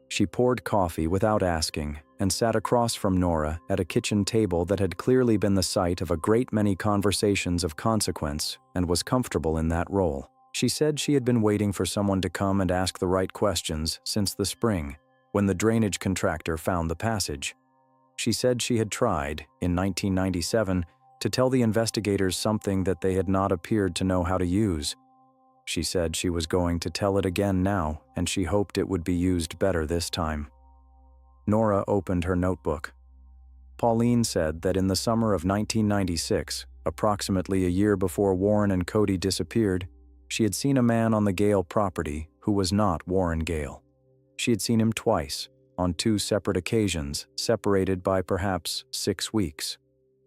She poured coffee without asking and sat across from Norah at a kitchen table that had clearly been the site of a great many conversations of consequence and was comfortable in that role. She said she had been waiting for someone to come and ask the right questions since the spring, when the drainage contractor found the passage. She said she had tried, in 1997, to tell the investigators something that they had not appeared to know how to use. She said she was going to tell it again now, and she hoped it would be used better this time. Norah opened her notebook. Pauline said that in the summer of 1996, approximately a year before Warren and Cody disappeared, she had seen a man on the Gale property who was not Warren Gale. She had seen him twice, on 2 separate occasions, separated by perhaps 6 weeks.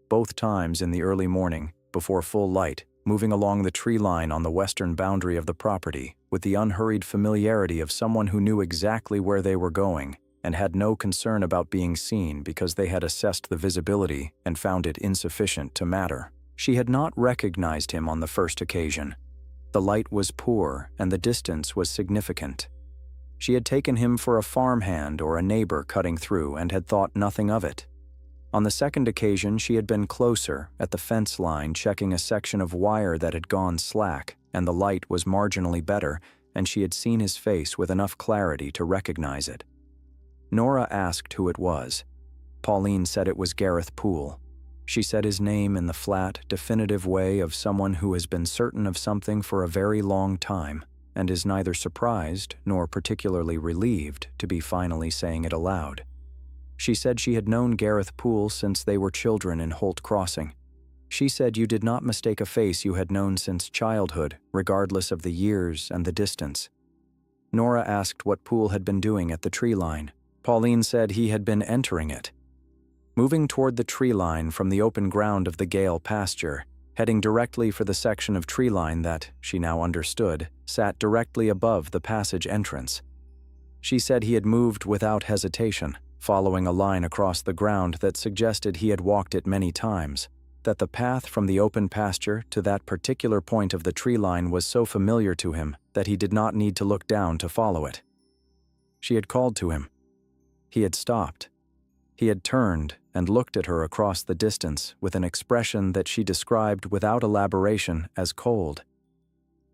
Both times in the early morning, before full light, moving along the tree line on the western boundary of the property with the unhurried familiarity of someone who knew exactly where they were going and had no concern about being seen because they had assessed the visibility and found it insufficient to matter. She had not recognized him on the first occasion. The light was poor and the distance was significant. She had taken him for a farmhand or a neighbor cutting through and had thought nothing of it. On the second occasion, she had been closer, at the fence line, checking a section of wire that had gone slack, and the light was marginally better, and she had seen his face with enough clarity to recognize it. Norah asked who it was. Pauline said it was Gareth Poole. She said his name in the flat, definitive way of someone who has been certain of something for a very long time, and is neither surprised nor particularly relieved to be finally saying it aloud. She said she had known Gareth Poole since they were children in Holt Crossing. She said you did not mistake a face you had known since childhood, regardless of the years and the distance. Norah asked what Poole had been doing at the tree line. Pauline said he had been entering it. Moving toward the tree line from the open ground of the Gale pasture, heading directly for the section of tree line that, she now understood, sat directly above the passage entrance. She said he had moved without hesitation, following a line across the ground that suggested he had walked it many times, that the path from the open pasture to that particular point of the tree line was so familiar to him that he did not need to look down to follow it. She had called to him. He had stopped. He had turned and looked at her across the distance with an expression that she described without elaboration as cold.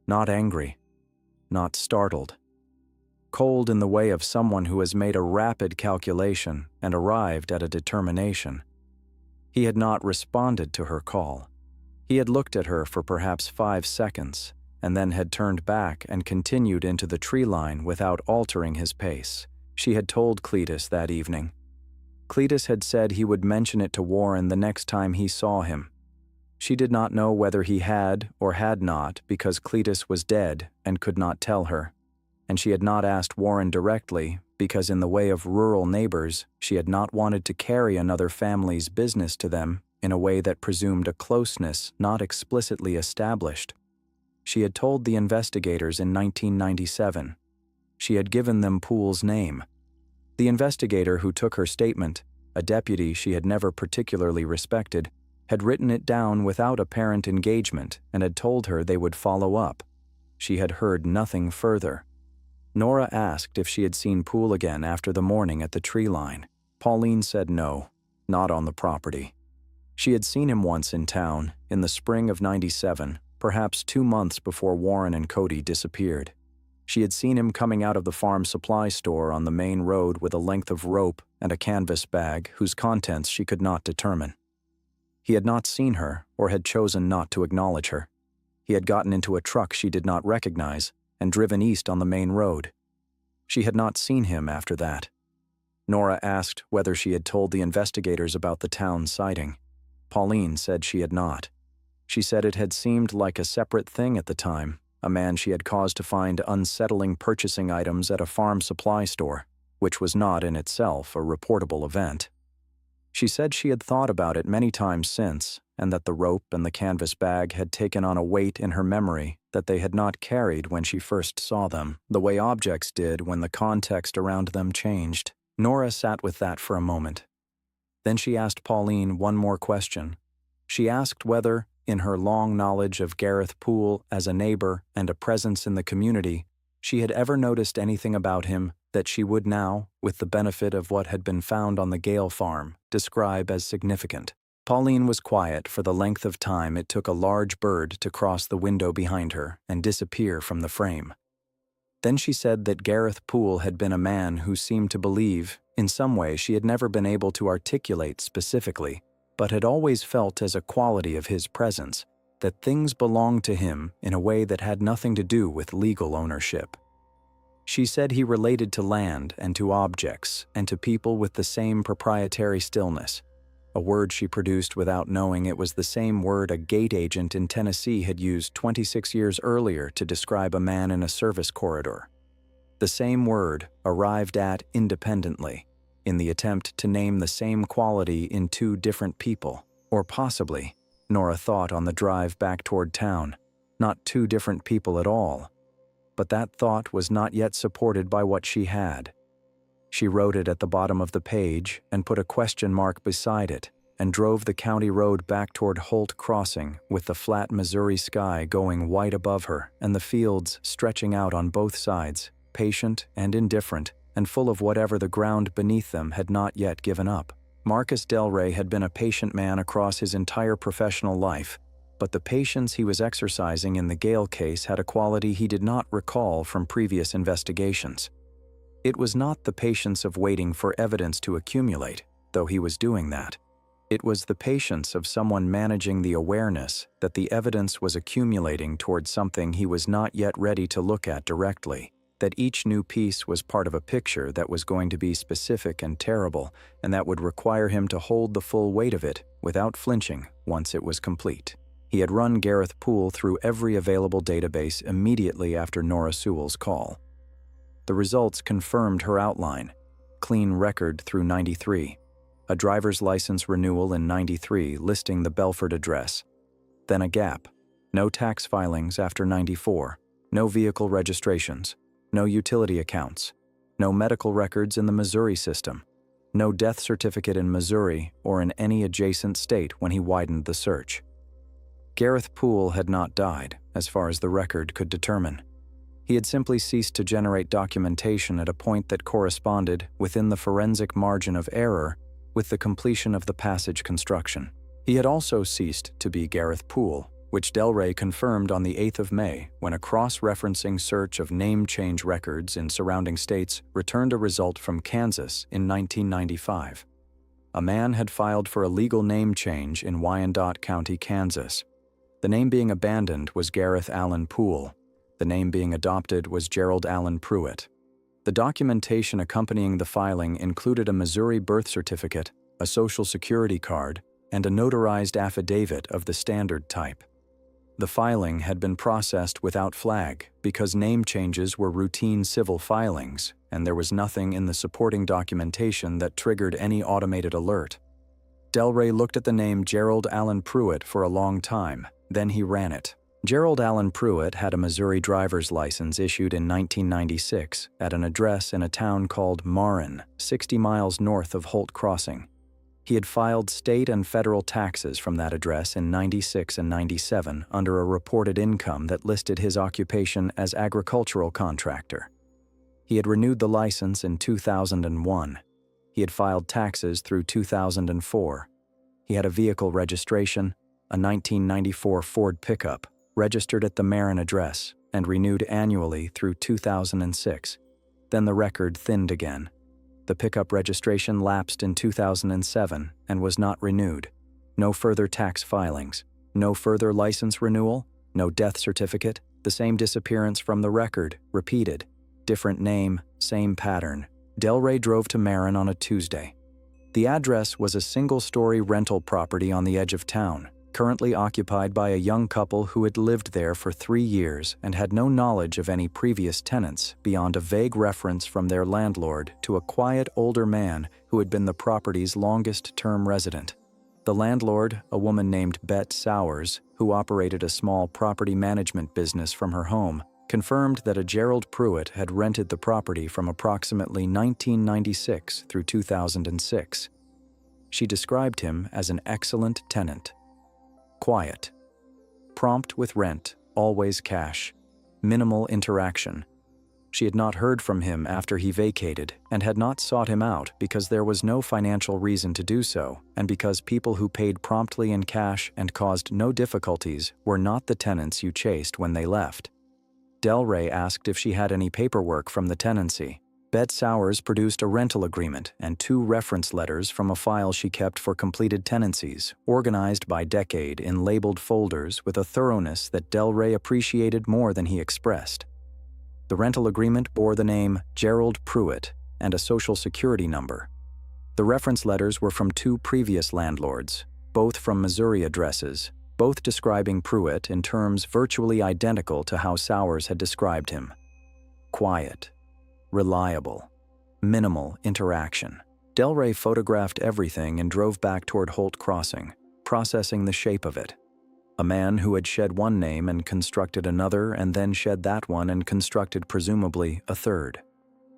Not angry, not startled. Cold in the way of someone who has made a rapid calculation and arrived at a determination. He had not responded to her call. He had looked at her for perhaps 5 seconds, and then had turned back and continued into the tree line without altering his pace. She had told Cletus that evening. Cletus had said he would mention it to Warren the next time he saw him. She did not know whether he had or had not because Cletus was dead and could not tell her. And she had not asked Warren directly because in the way of rural neighbors, she had not wanted to carry another family's business to them in a way that presumed a closeness not explicitly established. She had told the investigators in 1997. She had given them Poole's name. The investigator who took her statement, a deputy she had never particularly respected, had written it down without apparent engagement and had told her they would follow up. She had heard nothing further. Norah asked if she had seen Poole again after the morning at the tree line. Pauline said no, not on the property. She had seen him once in town, in the spring of '97, perhaps 2 months before Warren and Cody disappeared. She had seen him coming out of the farm supply store on the main road with a length of rope and a canvas bag whose contents she could not determine. He had not seen her or had chosen not to acknowledge her. He had gotten into a truck she did not recognize and driven east on the main road. She had not seen him after that. Norah asked whether she had told the investigators about the town sighting. Pauline said she had not. She said it had seemed like a separate thing at the time, a man she had caused to find unsettling purchasing items at a farm supply store. which was not in itself a reportable event. She said she had thought about it many times since, and that the rope and the canvas bag had taken on a weight in her memory that they had not carried when she first saw them, the way objects did when the context around them changed. Norah sat with that for a moment. Then she asked Pauline one more question. She asked whether, in her long knowledge of Gareth Poole as a neighbor and a presence in the community, she had ever noticed anything about him that she would now, with the benefit of what had been found on the Gale farm, describe as significant. Pauline was quiet for the length of time it took a large bird to cross the window behind her and disappear from the frame. Then she said that Gareth Poole had been a man who seemed to believe, in some way she had never been able to articulate specifically, but had always felt as a quality of his presence, that things belonged to him in a way that had nothing to do with legal ownership. She said he related to land and to objects and to people with the same proprietary stillness, a word she produced without knowing it was the same word a gate agent in Tennessee had used 26 years earlier to describe a man in a service corridor. The same word arrived at independently, in the attempt to name the same quality in two different people, or possibly, Norah thought on the drive back toward town, not two different people at all. But that thought was not yet supported by what she had. She wrote it at the bottom of the page and put a question mark beside it and drove the county road back toward Holt Crossing with the flat Missouri sky going white above her and the fields stretching out on both sides, patient and indifferent and full of whatever the ground beneath them had not yet given up. Marcus Delray had been a patient man across his entire professional life, but the patience he was exercising in the Gale case had a quality he did not recall from previous investigations. It was not the patience of waiting for evidence to accumulate, though he was doing that. It was the patience of someone managing the awareness that the evidence was accumulating toward something he was not yet ready to look at directly, that each new piece was part of a picture that was going to be specific and terrible, and that would require him to hold the full weight of it without flinching once it was complete. He had run Gareth Poole through every available database immediately after Norah Su's call. The results confirmed her outline: clean record through 93, a driver's license renewal in 93 listing the Belford address, then a gap, no tax filings after 94, no vehicle registrations, no utility accounts, no medical records in the Missouri system, no death certificate in Missouri or in any adjacent state when he widened the search. Gareth Poole had not died, as far as the record could determine. He had simply ceased to generate documentation at a point that corresponded, within the forensic margin of error, with the completion of the passage construction. He had also ceased to be Gareth Poole, which Delray confirmed on the 8th of May when a cross-referencing search of name change records in surrounding states returned a result from Kansas in 1995. A man had filed for a legal name change in Wyandotte County, Kansas. The name being abandoned was Gareth Allen Poole. The name being adopted was Gerald Allen Pruitt. The documentation accompanying the filing included a Missouri birth certificate, a Social Security card, and a notarized affidavit of the standard type. The filing had been processed without flag because name changes were routine civil filings, and there was nothing in the supporting documentation that triggered any automated alert. Delray looked at the name Gerald Allen Pruitt for a long time, then he ran it. Gerald Allen Pruitt had a Missouri driver's license issued in 1996 at an address in a town called Marin, 60 miles north of Holt Crossing. He had filed state and federal taxes from that address in 96 and 97 under a reported income that listed his occupation as agricultural contractor. He had renewed the license in 2001. He had filed taxes through 2004. He had a vehicle registration, a 1994 Ford pickup, registered at the Marin address and renewed annually through 2006. Then the record thinned again. The pickup registration lapsed in 2007 and was not renewed. No further tax filings, no further license renewal, no death certificate, the same disappearance from the record, repeated. Different name, same pattern. Delray drove to Marin on a Tuesday. The address was a single-story rental property on the edge of town, currently occupied by a young couple who had lived there for 3 years and had no knowledge of any previous tenants beyond a vague reference from their landlord to a quiet older man who had been the property's longest-term resident. The landlord, a woman named Bet Sowers, who operated a small property management business from her home, confirmed that a Gerald Pruitt had rented the property from approximately 1996 through 2006. She described him as an excellent tenant. Quiet. Prompt with rent, always cash. Minimal interaction. She had not heard from him after he vacated and had not sought him out because there was no financial reason to do so, and because people who paid promptly in cash and caused no difficulties were not the tenants you chased when they left. Delray asked if she had any paperwork from the tenancy. Bet Sowers produced a rental agreement and 2 reference letters from a file she kept for completed tenancies, organized by decade in labeled folders with a thoroughness that Delray appreciated more than he expressed. The rental agreement bore the name Gerald Pruitt and a social security number. The reference letters were from 2 previous landlords, both from Missouri addresses, both describing Pruitt in terms virtually identical to how Sowers had described him. Quiet. Reliable. Minimal interaction. Delray photographed everything and drove back toward Holt Crossing, processing the shape of it. A man who had shed one name and constructed another and then shed that one and constructed presumably a third.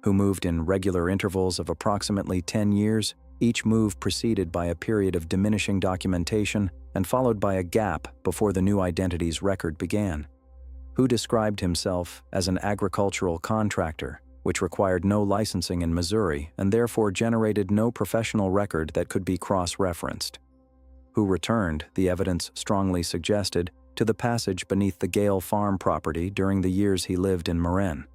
Who moved in regular intervals of approximately 10 years, each move preceded by a period of diminishing documentation and followed by a gap before the new identity's record began. Who described himself as an agricultural contractor, which required no licensing in Missouri and therefore generated no professional record that could be cross-referenced. Who returned, the evidence strongly suggested, to the passage beneath the Gale farm property during the years he lived in Marin.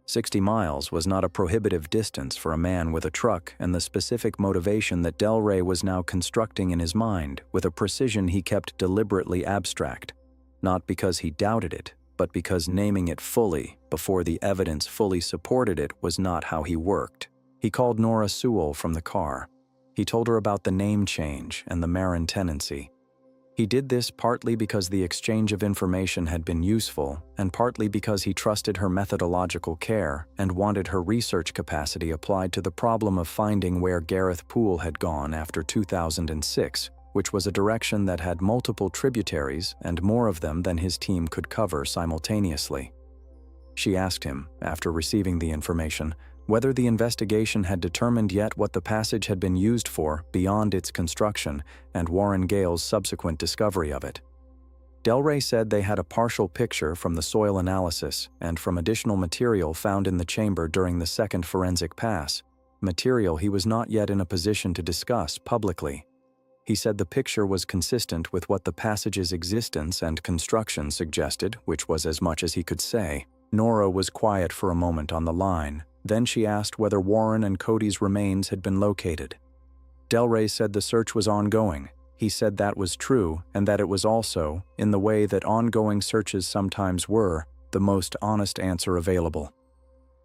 60 miles was not a prohibitive distance for a man with a truck and the specific motivation that Delray was now constructing in his mind with a precision he kept deliberately abstract, not because he doubted it, but because naming it fully, before the evidence fully supported it, was not how he worked. He called Norah Su from the car. He told her about the name change and the Marin tenancy. He did this partly because the exchange of information had been useful, and partly because he trusted her methodological care and wanted her research capacity applied to the problem of finding where Gareth Poole had gone after 2006, which was a direction that had multiple tributaries and more of them than his team could cover simultaneously. She asked him, after receiving the information, whether the investigation had determined yet what the passage had been used for beyond its construction and Warren Gale's subsequent discovery of it. Delray said they had a partial picture from the soil analysis and from additional material found in the chamber during the second forensic pass, material he was not yet in a position to discuss publicly. He said the picture was consistent with what the passage's existence and construction suggested, which was as much as he could say. Norah was quiet for a moment on the line. Then she asked whether Warren and Cody's remains had been located. Delray said the search was ongoing. He said that was true, and that it was also, in the way that ongoing searches sometimes were, the most honest answer available.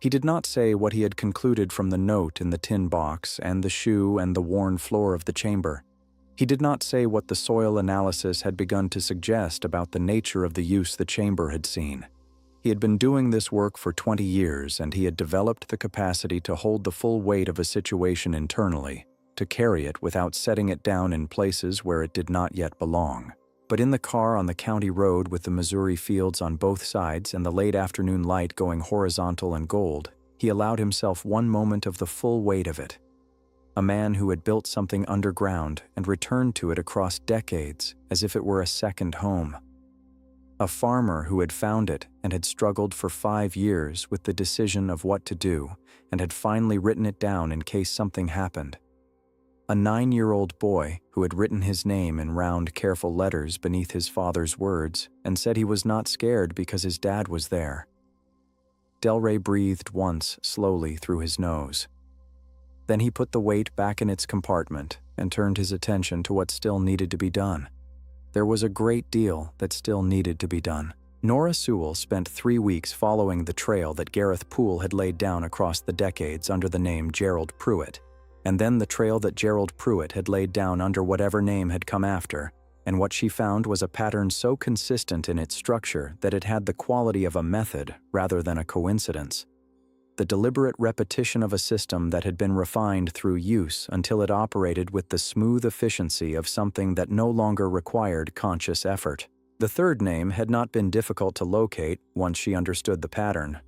He did not say what he had concluded from the note in the tin box and the shoe and the worn floor of the chamber. He did not say what the soil analysis had begun to suggest about the nature of the use the chamber had seen. He had been doing this work for 20 years, and he had developed the capacity to hold the full weight of a situation internally, to carry it without setting it down in places where it did not yet belong. But in the car on the county road with the Missouri fields on both sides and the late afternoon light going horizontal and gold, he allowed himself one moment of the full weight of it. A man who had built something underground and returned to it across decades as if it were a second home. A farmer who had found it and had struggled for 5 years with the decision of what to do and had finally written it down in case something happened. A 9-year-old boy who had written his name in round, careful letters beneath his father's words and said he was not scared because his dad was there. Delray breathed once slowly through his nose. Then he put the weight back in its compartment and turned his attention to what still needed to be done. There was a great deal that still needed to be done. Norah Su spent 3 weeks following the trail that Gareth Poole had laid down across the decades under the name Gerald Pruitt, and then the trail that Gerald Pruitt had laid down under whatever name had come after, and what she found was a pattern so consistent in its structure that it had the quality of a method rather than a coincidence. The deliberate repetition of a system that had been refined through use until it operated with the smooth efficiency of something that no longer required conscious effort. The third name had not been difficult to locate once she understood the pattern.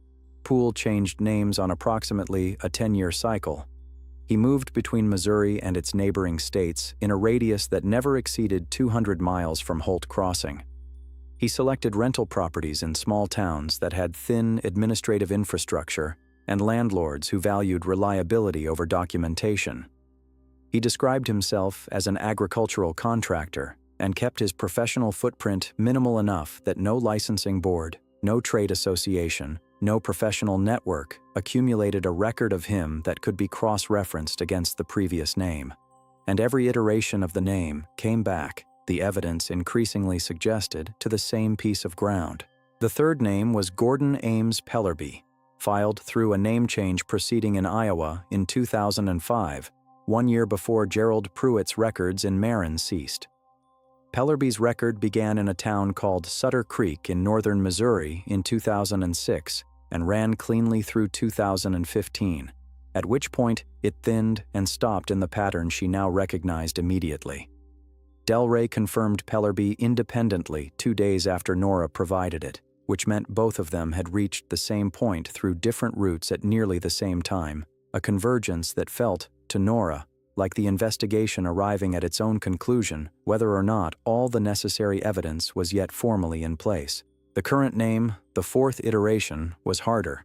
Poole changed names on approximately a 10-year cycle. He moved between Missouri and its neighboring states in a radius that never exceeded 200 miles from Holt Crossing. He selected rental properties in small towns that had thin administrative infrastructure and landlords who valued reliability over documentation. He described himself as an agricultural contractor and kept his professional footprint minimal enough that no licensing board, no trade association, no professional network accumulated a record of him that could be cross-referenced against the previous name. And every iteration of the name came back, the evidence increasingly suggested, to the same piece of ground. The third name was Gordon Ames Pellerby, filed through a name change proceeding in Iowa in 2005, 1 year before Gerald Pruitt's records in Marin ceased. Pellerby's record began in a town called Sutter Creek in northern Missouri in 2006 and ran cleanly through 2015, at which point it thinned and stopped in the pattern she now recognized immediately. Delray confirmed Pellerby independently 2 days after Norah provided it, which meant both of them had reached the same point through different routes at nearly the same time, a convergence that felt, to Norah, like the investigation arriving at its own conclusion, whether or not all the necessary evidence was yet formally in place. The current name, the fourth iteration, was harder.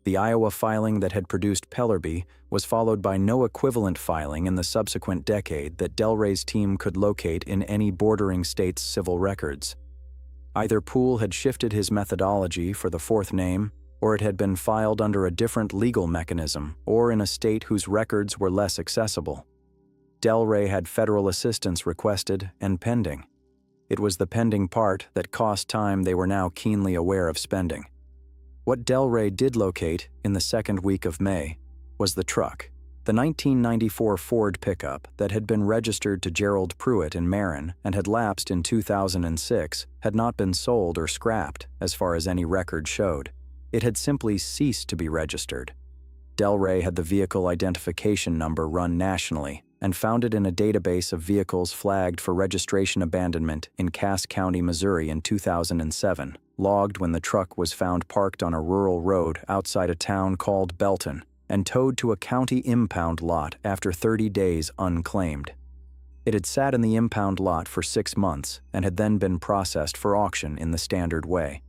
The Iowa filing that had produced Pellerby was followed by no equivalent filing in the subsequent decade that Delray's team could locate in any bordering state's civil records. Either Poole had shifted his methodology for the fourth name, or it had been filed under a different legal mechanism or in a state whose records were less accessible. Delray had federal assistance requested and pending. It was the pending part that cost time they were now keenly aware of spending. What Delray did locate in the second week of May was the truck, the 1994 Ford pickup that had been registered to Gerald Pruitt in Marin and had lapsed in 2006, had not been sold or scrapped as far as any record showed. It had simply ceased to be registered. Delray had the vehicle identification number run nationally and found it in a database of vehicles flagged for registration abandonment in Cass County, Missouri in 2007, logged when the truck was found parked on a rural road outside a town called Belton, and towed to a county impound lot after 30 days unclaimed. It had sat in the impound lot for 6 months and had then been processed for auction in the standard way.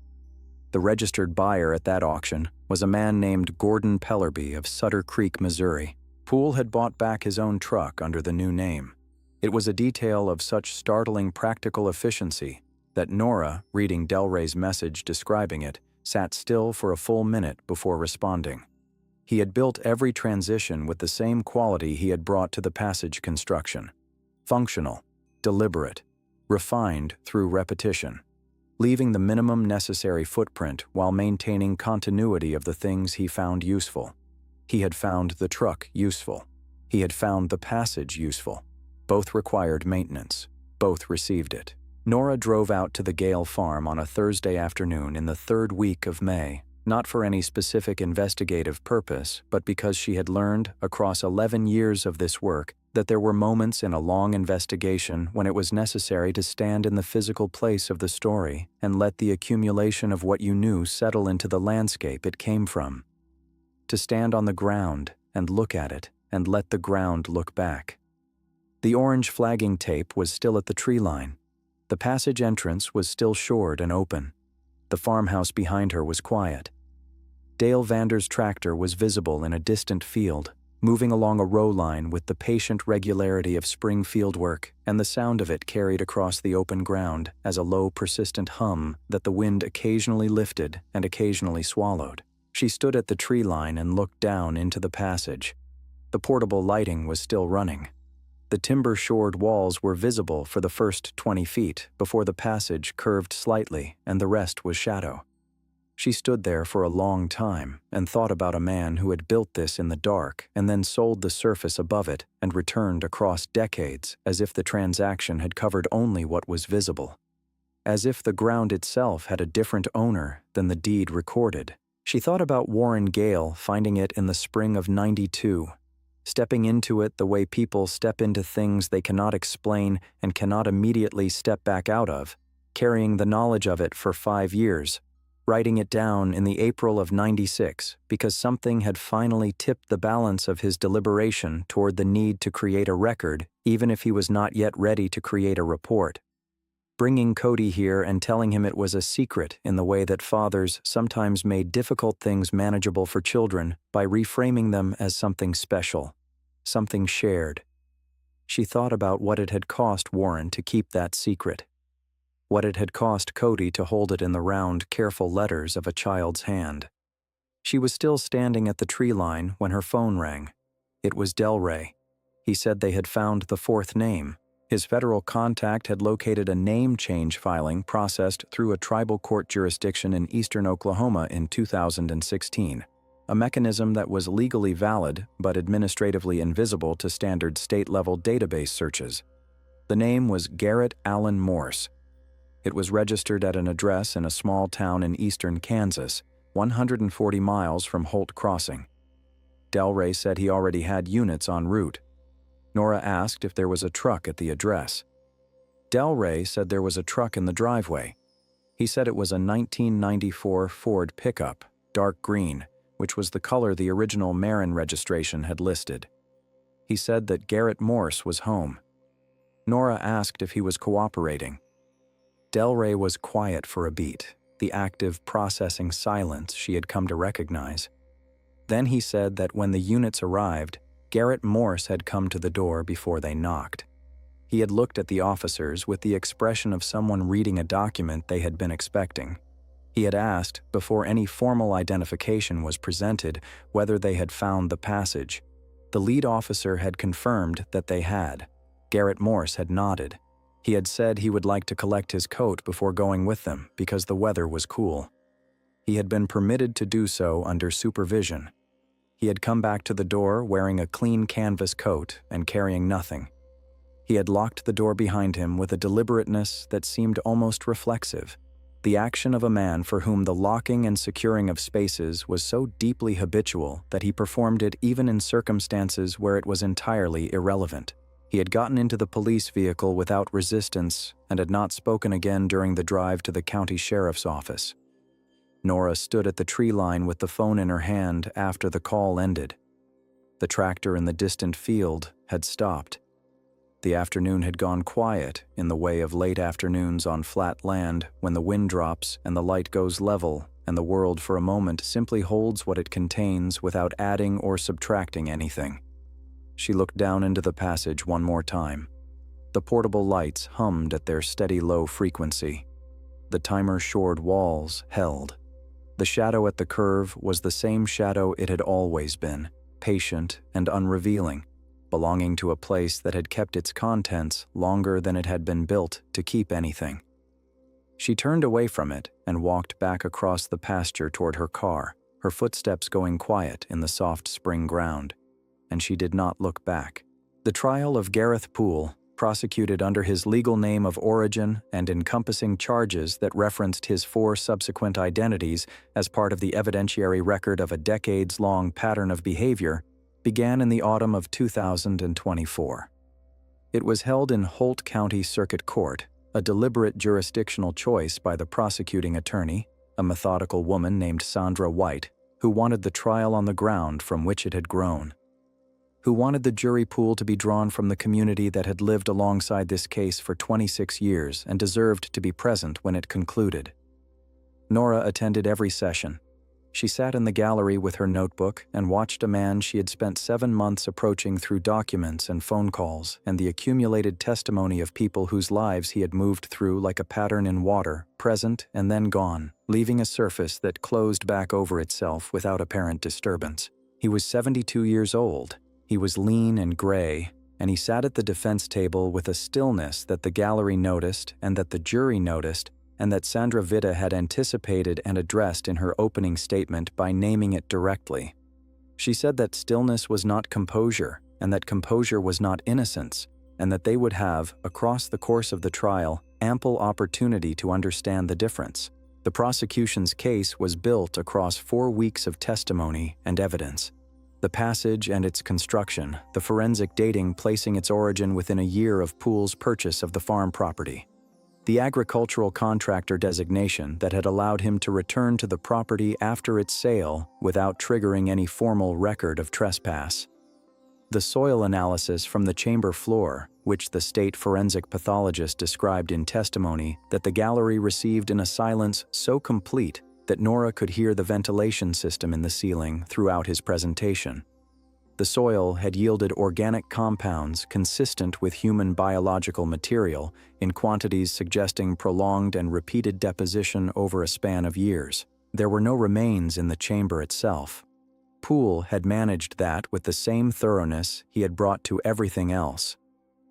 The registered buyer at that auction was a man named Gordon Pellerby of Sutter Creek, Missouri. Poole had bought back his own truck under the new name. It was a detail of such startling practical efficiency that Norah, reading Delray's message describing it, sat still for a full minute before responding. He had built every transition with the same quality he had brought to the passage construction: functional, deliberate, refined through repetition, leaving the minimum necessary footprint while maintaining continuity of the things he found useful. He had found the truck useful. He had found the passage useful. Both required maintenance. Both received it. Norah drove out to the Gale farm on a Thursday afternoon in the third week of May, not for any specific investigative purpose, but because she had learned, across 11 years of this work, that there were moments in a long investigation when it was necessary to stand in the physical place of the story and let the accumulation of what you knew settle into the landscape it came from. To stand on the ground and look at it and let the ground look back. The orange flagging tape was still at the tree line. The passage entrance was still shored and open. The farmhouse behind her was quiet. Dale Vander's tractor was visible in a distant field, moving along a row line with the patient regularity of spring field work, and the sound of it carried across the open ground as a low, persistent hum that the wind occasionally lifted and occasionally swallowed. She stood at the tree line and looked down into the passage. The portable lighting was still running. The timber-shored walls were visible for the first 20 feet before the passage curved slightly and the rest was shadow. She stood there for a long time and thought about a man who had built this in the dark and then sold the surface above it and returned across decades as if the transaction had covered only what was visible. As if the ground itself had a different owner than the deed recorded. She thought about Warren Gale finding it in the spring of '92, stepping into it the way people step into things they cannot explain and cannot immediately step back out of, carrying the knowledge of it for 5 years, writing it down in the April of '96 because something had finally tipped the balance of his deliberation toward the need to create a record even if he was not yet ready to create a report. Bringing Cody here and telling him it was a secret in the way that fathers sometimes made difficult things manageable for children by reframing them as something special, something shared. She thought about what it had cost Warren to keep that secret, what it had cost Cody to hold it in the round, careful letters of a child's hand. She was still standing at the tree line when her phone rang. It was Delray. He said they had found the 4th name. His federal contact had located a name change filing processed through a tribal court jurisdiction in eastern Oklahoma in 2016, a mechanism that was legally valid but administratively invisible to standard state-level database searches. The name was Gareth Allen Morse. It was registered at an address in a small town in eastern Kansas, 140 miles from Holt Crossing. Delray said he already had units en route. Norah asked if there was a truck at the address. Delray said there was a truck in the driveway. He said it was a 1994 Ford pickup, dark green, which was the color the original Marin registration had listed. He said that Gareth Morse was home. Norah asked if he was cooperating. Delray was quiet for a beat, the active processing silence she had come to recognize. Then he said that when the units arrived, Gareth Morse had come to the door before they knocked. He had looked at the officers with the expression of someone reading a document they had been expecting. He had asked, before any formal identification was presented, whether they had found the passage. The lead officer had confirmed that they had. Gareth Morse had nodded. He had said he would like to collect his coat before going with them because the weather was cool. He had been permitted to do so under supervision. He had come back to the door wearing a clean canvas coat and carrying nothing. He had locked the door behind him with a deliberateness that seemed almost reflexive, the action of a man for whom the locking and securing of spaces was so deeply habitual that he performed it even in circumstances where it was entirely irrelevant. He had gotten into the police vehicle without resistance and had not spoken again during the drive to the county sheriff's office. Norah stood at the tree line with the phone in her hand after the call ended. The tractor in the distant field had stopped. The afternoon had gone quiet in the way of late afternoons on flat land when the wind drops and the light goes level and the world for a moment simply holds what it contains without adding or subtracting anything. She looked down into the passage one more time. The portable lights hummed at their steady low frequency. The timer-shored walls held. The shadow at the curve was the same shadow it had always been, patient and unrevealing, belonging to a place that had kept its contents longer than it had been built to keep anything. She turned away from it and walked back across the pasture toward her car, her footsteps going quiet in the soft spring ground, and she did not look back. The trial of Gareth Poole, prosecuted under his legal name of origin and encompassing charges that referenced his 4 subsequent identities as part of the evidentiary record of a decades-long pattern of behavior, began in the autumn of 2024. It was held in Holt County Circuit Court, a deliberate jurisdictional choice by the prosecuting attorney, a methodical woman named Sandra White, who wanted the trial on the ground from which it had grown, who wanted the jury pool to be drawn from the community that had lived alongside this case for 26 years and deserved to be present when it concluded. Norah attended every session. She sat in the gallery with her notebook and watched a man she had spent 7 months approaching through documents and phone calls and the accumulated testimony of people whose lives he had moved through like a pattern in water, present and then gone, leaving a surface that closed back over itself without apparent disturbance. He was 72 years old. He was lean and gray, and he sat at the defense table with a stillness that the gallery noticed and that the jury noticed and that Sandra Witte had anticipated and addressed in her opening statement by naming it directly. She said that stillness was not composure, and that composure was not innocence, and that they would have, across the course of the trial, ample opportunity to understand the difference. The prosecution's case was built across 4 weeks of testimony and evidence. The passage and its construction, the forensic dating placing its origin within a year of Poole's purchase of the farm property. The agricultural contractor designation that had allowed him to return to the property after its sale without triggering any formal record of trespass. The soil analysis from the chamber floor, which the state forensic pathologist described in testimony that the gallery received in a silence so complete that Norah could hear the ventilation system in the ceiling throughout his presentation. The soil had yielded organic compounds consistent with human biological material in quantities suggesting prolonged and repeated deposition over a span of years. There were no remains in the chamber itself. Poole had managed that with the same thoroughness he had brought to everything else.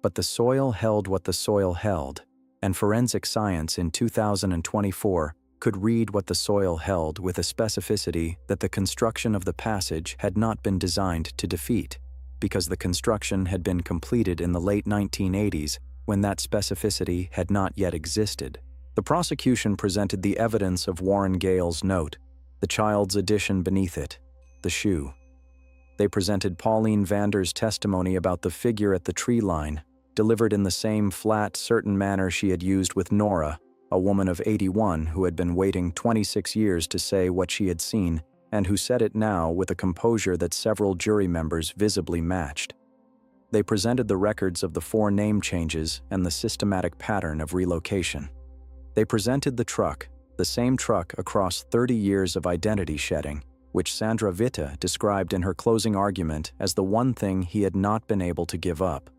But the soil held what the soil held, and forensic science in 2024 could read what the soil held with a specificity that the construction of the passage had not been designed to defeat, because the construction had been completed in the late 1980s when that specificity had not yet existed. The prosecution presented the evidence of Warren Gale's note, the child's addition beneath it, the shoe. They presented Pauline Vander's testimony about the figure at the tree line, delivered in the same flat, certain manner she had used with Norah, a woman of 81 who had been waiting 26 years to say what she had seen, and who said it now with a composure that several jury members visibly matched. They presented the records of the 4 name changes and the systematic pattern of relocation. They presented the truck, the same truck across 30 years of identity shedding, which Sandra Witte described in her closing argument as the one thing he had not been able to give up,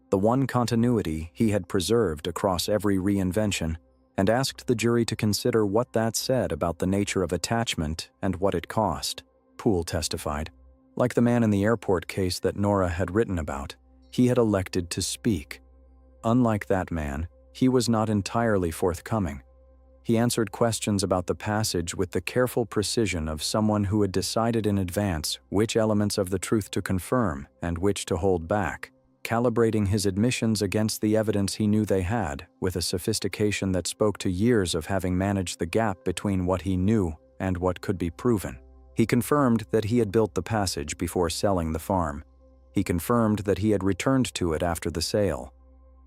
the one continuity he had preserved across every reinvention, and asked the jury to consider what that said about the nature of attachment and what it cost. Poole testified. Like the man in the airport case that Norah had written about, he had elected to speak. Unlike that man, he was not entirely forthcoming. He answered questions about the passage with the careful precision of someone who had decided in advance which elements of the truth to confirm and which to hold back, calibrating his admissions against the evidence he knew they had, with a sophistication that spoke to years of having managed the gap between what he knew and what could be proven. He confirmed that he had built the passage before selling the farm. He confirmed that he had returned to it after the sale.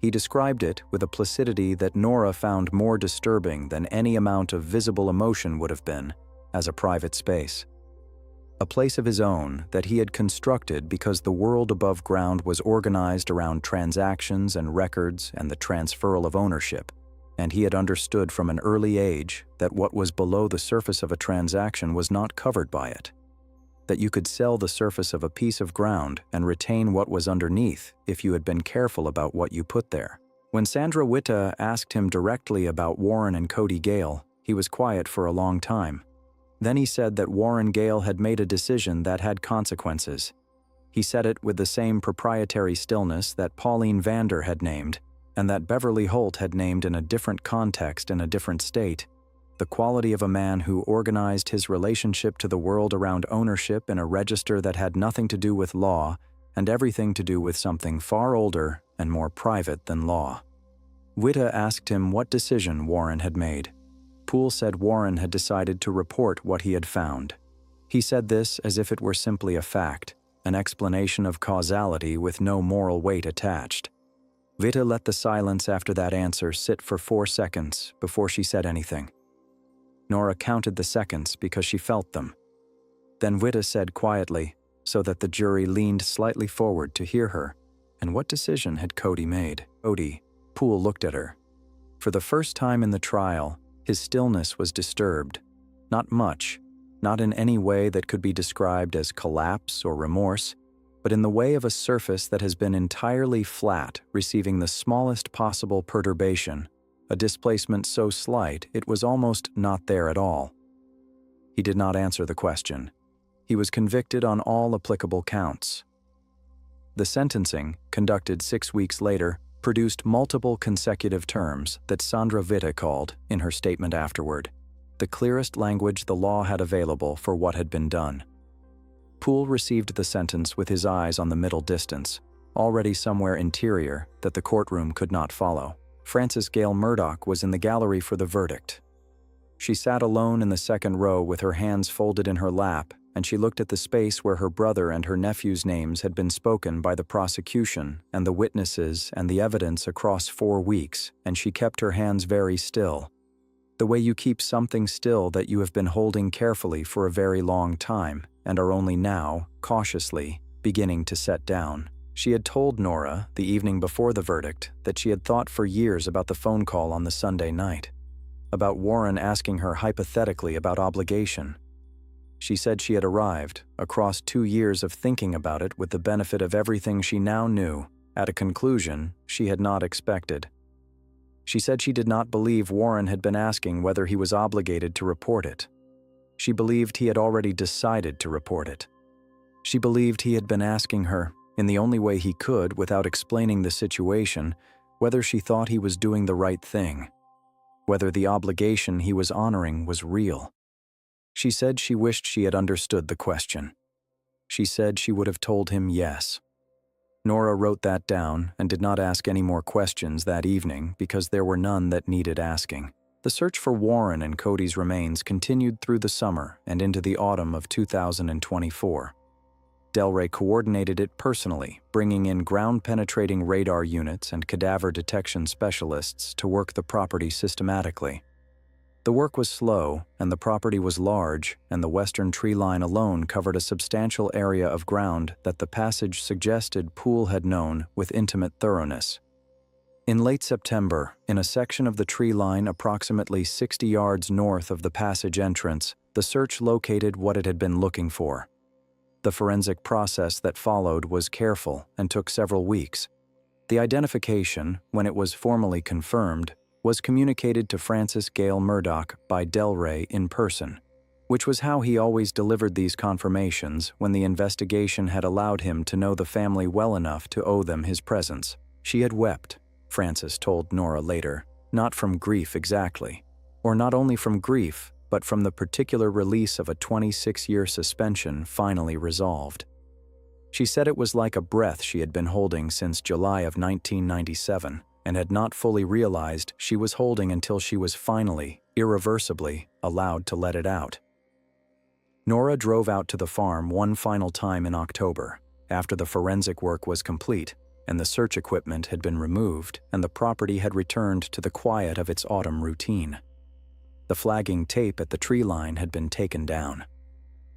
He described it with a placidity that Norah found more disturbing than any amount of visible emotion would have been, as a private space. A place of his own that he had constructed because the world above ground was organized around transactions and records and the transferal of ownership, and he had understood from an early age that what was below the surface of a transaction was not covered by it, that you could sell the surface of a piece of ground and retain what was underneath if you had been careful about what you put there. When Sandra Witte asked him directly about Warren and Cody Gale, he was quiet for a long time. Then he said that Warren Gale had made a decision that had consequences. He said it with the same proprietary stillness that Pauline Vander had named, and that Beverly Holt had named in a different context in a different state, the quality of a man who organized his relationship to the world around ownership in a register that had nothing to do with law and everything to do with something far older and more private than law. Witte asked him what decision Warren had made. Poole said Warren had decided to report what he had found. He said this as if it were simply a fact, an explanation of causality with no moral weight attached. Witte let the silence after that answer sit for 4 seconds before she said anything. Norah counted the seconds because she felt them. Then Witte said quietly, so that the jury leaned slightly forward to hear her, "And what decision had Cody made?" Cody. Poole looked at her. For the first time in the trial, his stillness was disturbed. Not much, not in any way that could be described as collapse or remorse, but in the way of a surface that has been entirely flat, receiving the smallest possible perturbation, a displacement so slight it was almost not there at all. He did not answer the question. He was convicted on all applicable counts. The sentencing, conducted 6 weeks later, produced multiple consecutive terms that Sandra Witte called, in her statement afterward, the clearest language the law had available for what had been done. Poole received the sentence with his eyes on the middle distance, already somewhere interior that the courtroom could not follow. Frances Gale Murdoch was in the gallery for the verdict. She sat alone in the second row with her hands folded in her lap, and she looked at the space where her brother and her nephew's names had been spoken by the prosecution and the witnesses and the evidence across 4 weeks, and she kept her hands very still. The way you keep something still that you have been holding carefully for a very long time and are only now, cautiously, beginning to set down. She had told Norah, the evening before the verdict, that she had thought for years about the phone call on the Sunday night, about Warren asking her hypothetically about obligation. She said she had arrived, across 2 years of thinking about it with the benefit of everything she now knew, at a conclusion she had not expected. She said she did not believe Warren had been asking whether he was obligated to report it. She believed he had already decided to report it. She believed he had been asking her, in the only way he could without explaining the situation, whether she thought he was doing the right thing, whether the obligation he was honoring was real. She said she wished she had understood the question. She said she would have told him yes. Norah wrote that down and did not ask any more questions that evening because there were none that needed asking. The search for Warren and Cody's remains continued through the summer and into the autumn of 2024. Delray coordinated it personally, bringing in ground-penetrating radar units and cadaver detection specialists to work the property systematically. The work was slow, and the property was large, and the western tree line alone covered a substantial area of ground that the passage suggested Poole had known with intimate thoroughness. In late September, in a section of the tree line approximately 60 yards north of the passage entrance, the search located what it had been looking for. The forensic process that followed was careful and took several weeks. The identification, when it was formally confirmed, was communicated to Frances Gale Murdoch by Delray in person, which was how he always delivered these confirmations when the investigation had allowed him to know the family well enough to owe them his presence. She had wept, Frances told Norah later, not from grief exactly, or not only from grief, but from the particular release of a 26-year suspension finally resolved. She said it was like a breath she had been holding since July of 1997 and had not fully realized she was holding until she was finally, irreversibly, allowed to let it out. Norah drove out to the farm one final time in October, after the forensic work was complete and the search equipment had been removed and the property had returned to the quiet of its autumn routine. The flagging tape at the tree line had been taken down.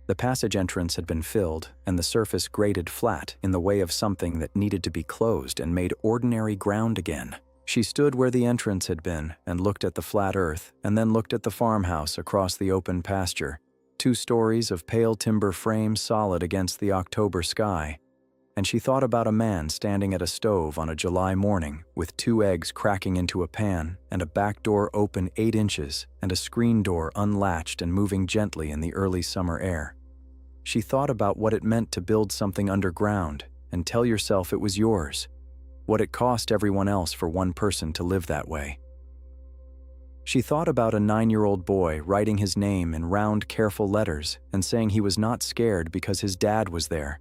The passage entrance had been filled and the surface graded flat in the way of something that needed to be closed and made ordinary ground again. She stood where the entrance had been and looked at the flat earth and then looked at the farmhouse across the open pasture, 2 stories of pale timber frame solid against the October sky. And she thought about a man standing at a stove on a July morning with 2 eggs cracking into a pan and a back door open 8 inches and a screen door unlatched and moving gently in the early summer air. She thought about what it meant to build something underground and tell yourself it was yours, what it cost everyone else for one person to live that way. She thought about a 9-year-old boy writing his name in round, careful letters and saying he was not scared because his dad was there.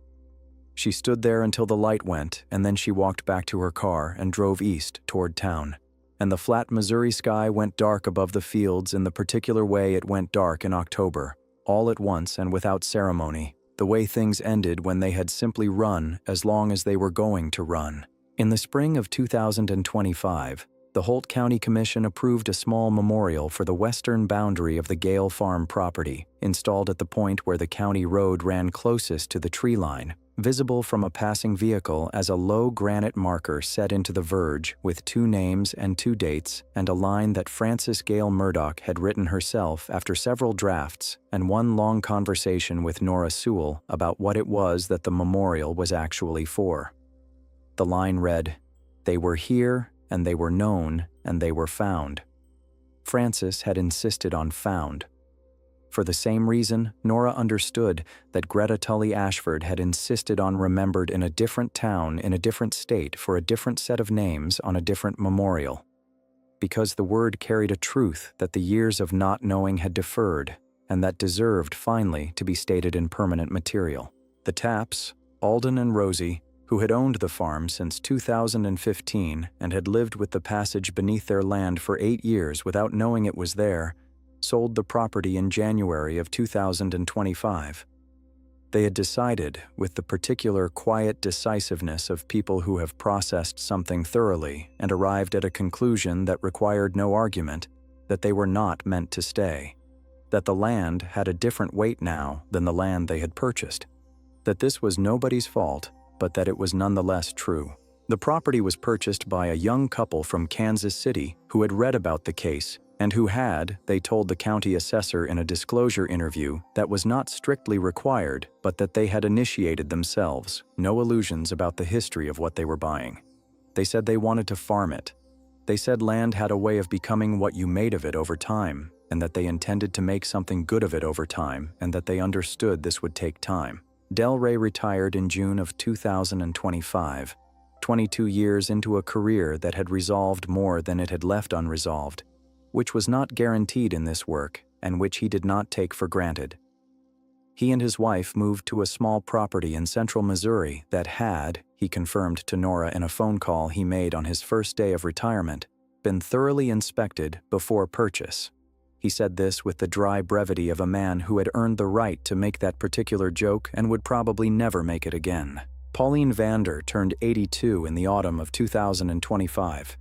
She stood there until the light went, and then she walked back to her car and drove east toward town. And the flat Missouri sky went dark above the fields in the particular way it went dark in October, all at once and without ceremony, the way things ended when they had simply run as long as they were going to run. In the spring of 2025, the Holt County Commission approved a small memorial for the western boundary of the Gale farm property, installed at the point where the county road ran closest to the tree line, visible from a passing vehicle as a low granite marker set into the verge with 2 names and 2 dates and a line that Frances Gale Murdoch had written herself after several drafts and one long conversation with Norah Su about what it was that the memorial was actually for. The line read, "They were here, and they were known, and they were found." Frances had insisted on found. For the same reason, Norah understood that Greta Tully Ashford had insisted on remembered in a different town in a different state for a different set of names on a different memorial. Because the word carried a truth that the years of not knowing had deferred, and that deserved, finally, to be stated in permanent material. The Tapps, Alden and Rosie, who had owned the farm since 2015 and had lived with the passage beneath their land for 8 years without knowing it was there, sold the property in January of 2025. They had decided, with the particular quiet decisiveness of people who have processed something thoroughly and arrived at a conclusion that required no argument, that they were not meant to stay, that the land had a different weight now than the land they had purchased, that this was nobody's fault, but that it was nonetheless true. The property was purchased by a young couple from Kansas City who had read about the case and who had, they told the county assessor in a disclosure interview, that was not strictly required, but that they had initiated themselves, no illusions about the history of what they were buying. They said they wanted to farm it. They said land had a way of becoming what you made of it over time, and that they intended to make something good of it over time, and that they understood this would take time. Delray retired in June of 2025, 22 years into a career that had resolved more than it had left unresolved, which was not guaranteed in this work and which he did not take for granted. He and his wife moved to a small property in central Missouri that had, he confirmed to Norah in a phone call he made on his first day of retirement, been thoroughly inspected before purchase. He said this with the dry brevity of a man who had earned the right to make that particular joke and would probably never make it again. Pauline Vander turned 82 in the autumn of 2025.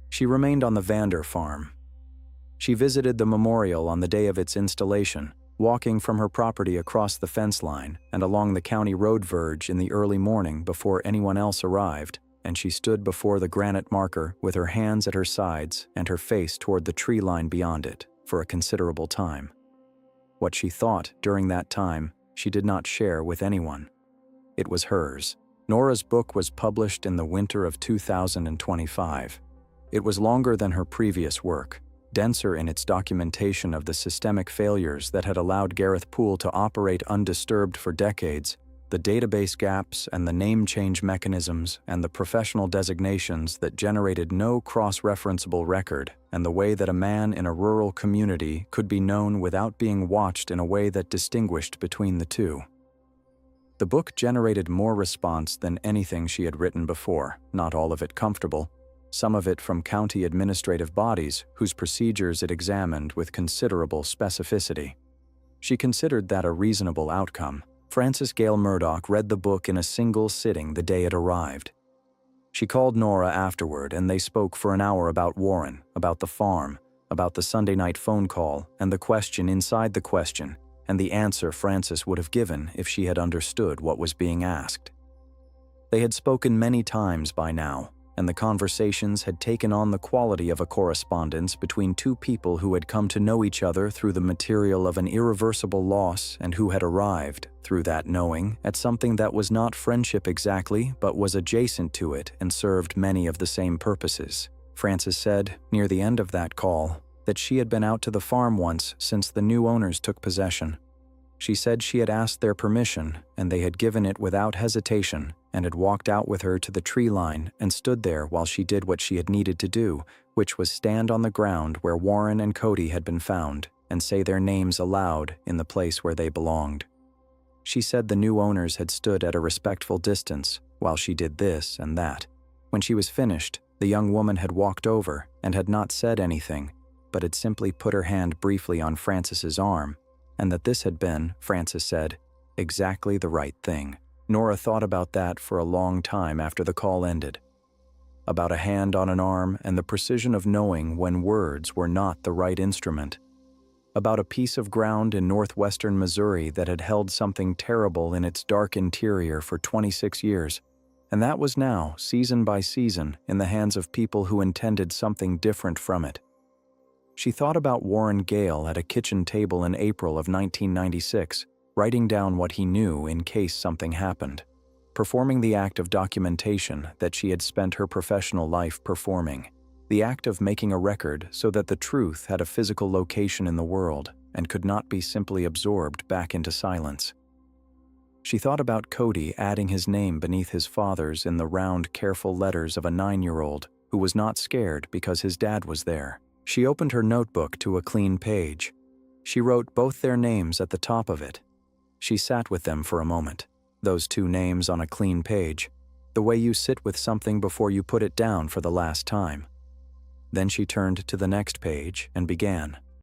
She remained on the Vander farm. She visited the memorial on the day of its installation, walking from her property across the fence line and along the county road verge in the early morning before anyone else arrived, and she stood before the granite marker with her hands at her sides and her face toward the tree line beyond it for a considerable time. What she thought during that time, she did not share with anyone. It was hers. Norah's book was published in the winter of 2025. It was longer than her previous work, denser in its documentation of the systemic failures that had allowed Gareth Poole to operate undisturbed for decades, the database gaps and the name change mechanisms and the professional designations that generated no cross-referenceable record, and the way that a man in a rural community could be known without being watched in a way that distinguished between the two. The book generated more response than anything she had written before, not all of it comfortable, some of it from county administrative bodies whose procedures it examined with considerable specificity. She considered that a reasonable outcome. Frances Gale Murdoch read the book in a single sitting the day it arrived. She called Norah afterward and they spoke for an hour about Warren, about the farm, about the Sunday night phone call and the question inside the question, and the answer Frances would have given if she had understood what was being asked. They had spoken many times by now, and the conversations had taken on the quality of a correspondence between two people who had come to know each other through the material of an irreversible loss and who had arrived, through that knowing, at something that was not friendship exactly, but was adjacent to it and served many of the same purposes. Frances said, near the end of that call, that she had been out to the farm once since the new owners took possession. She said she had asked their permission, and they had given it without hesitation, and had walked out with her to the tree line and stood there while she did what she had needed to do, which was stand on the ground where Warren and Cody had been found and say their names aloud in the place where they belonged. She said the new owners had stood at a respectful distance while she did this and that. When she was finished, the young woman had walked over and had not said anything, but had simply put her hand briefly on Frances's arm, and that this had been, Frances said, exactly the right thing. Norah thought about that for a long time after the call ended. About a hand on an arm and the precision of knowing when words were not the right instrument. About a piece of ground in northwestern Missouri that had held something terrible in its dark interior for 26 years, and that was now, season by season, in the hands of people who intended something different from it. She thought about Warren Gale at a kitchen table in April of 1996, writing down what he knew in case something happened, performing the act of documentation that she had spent her professional life performing, the act of making a record so that the truth had a physical location in the world, and could not be simply absorbed back into silence. She thought about Cody adding his name beneath his father's in the round, careful letters of a 9-year-old who was not scared because his dad was there. She opened her notebook to a clean page. She wrote both their names at the top of it. She sat with them for a moment. Those two names on a clean page, the way you sit with something before you put it down for the last time. Then she turned to the next page and began.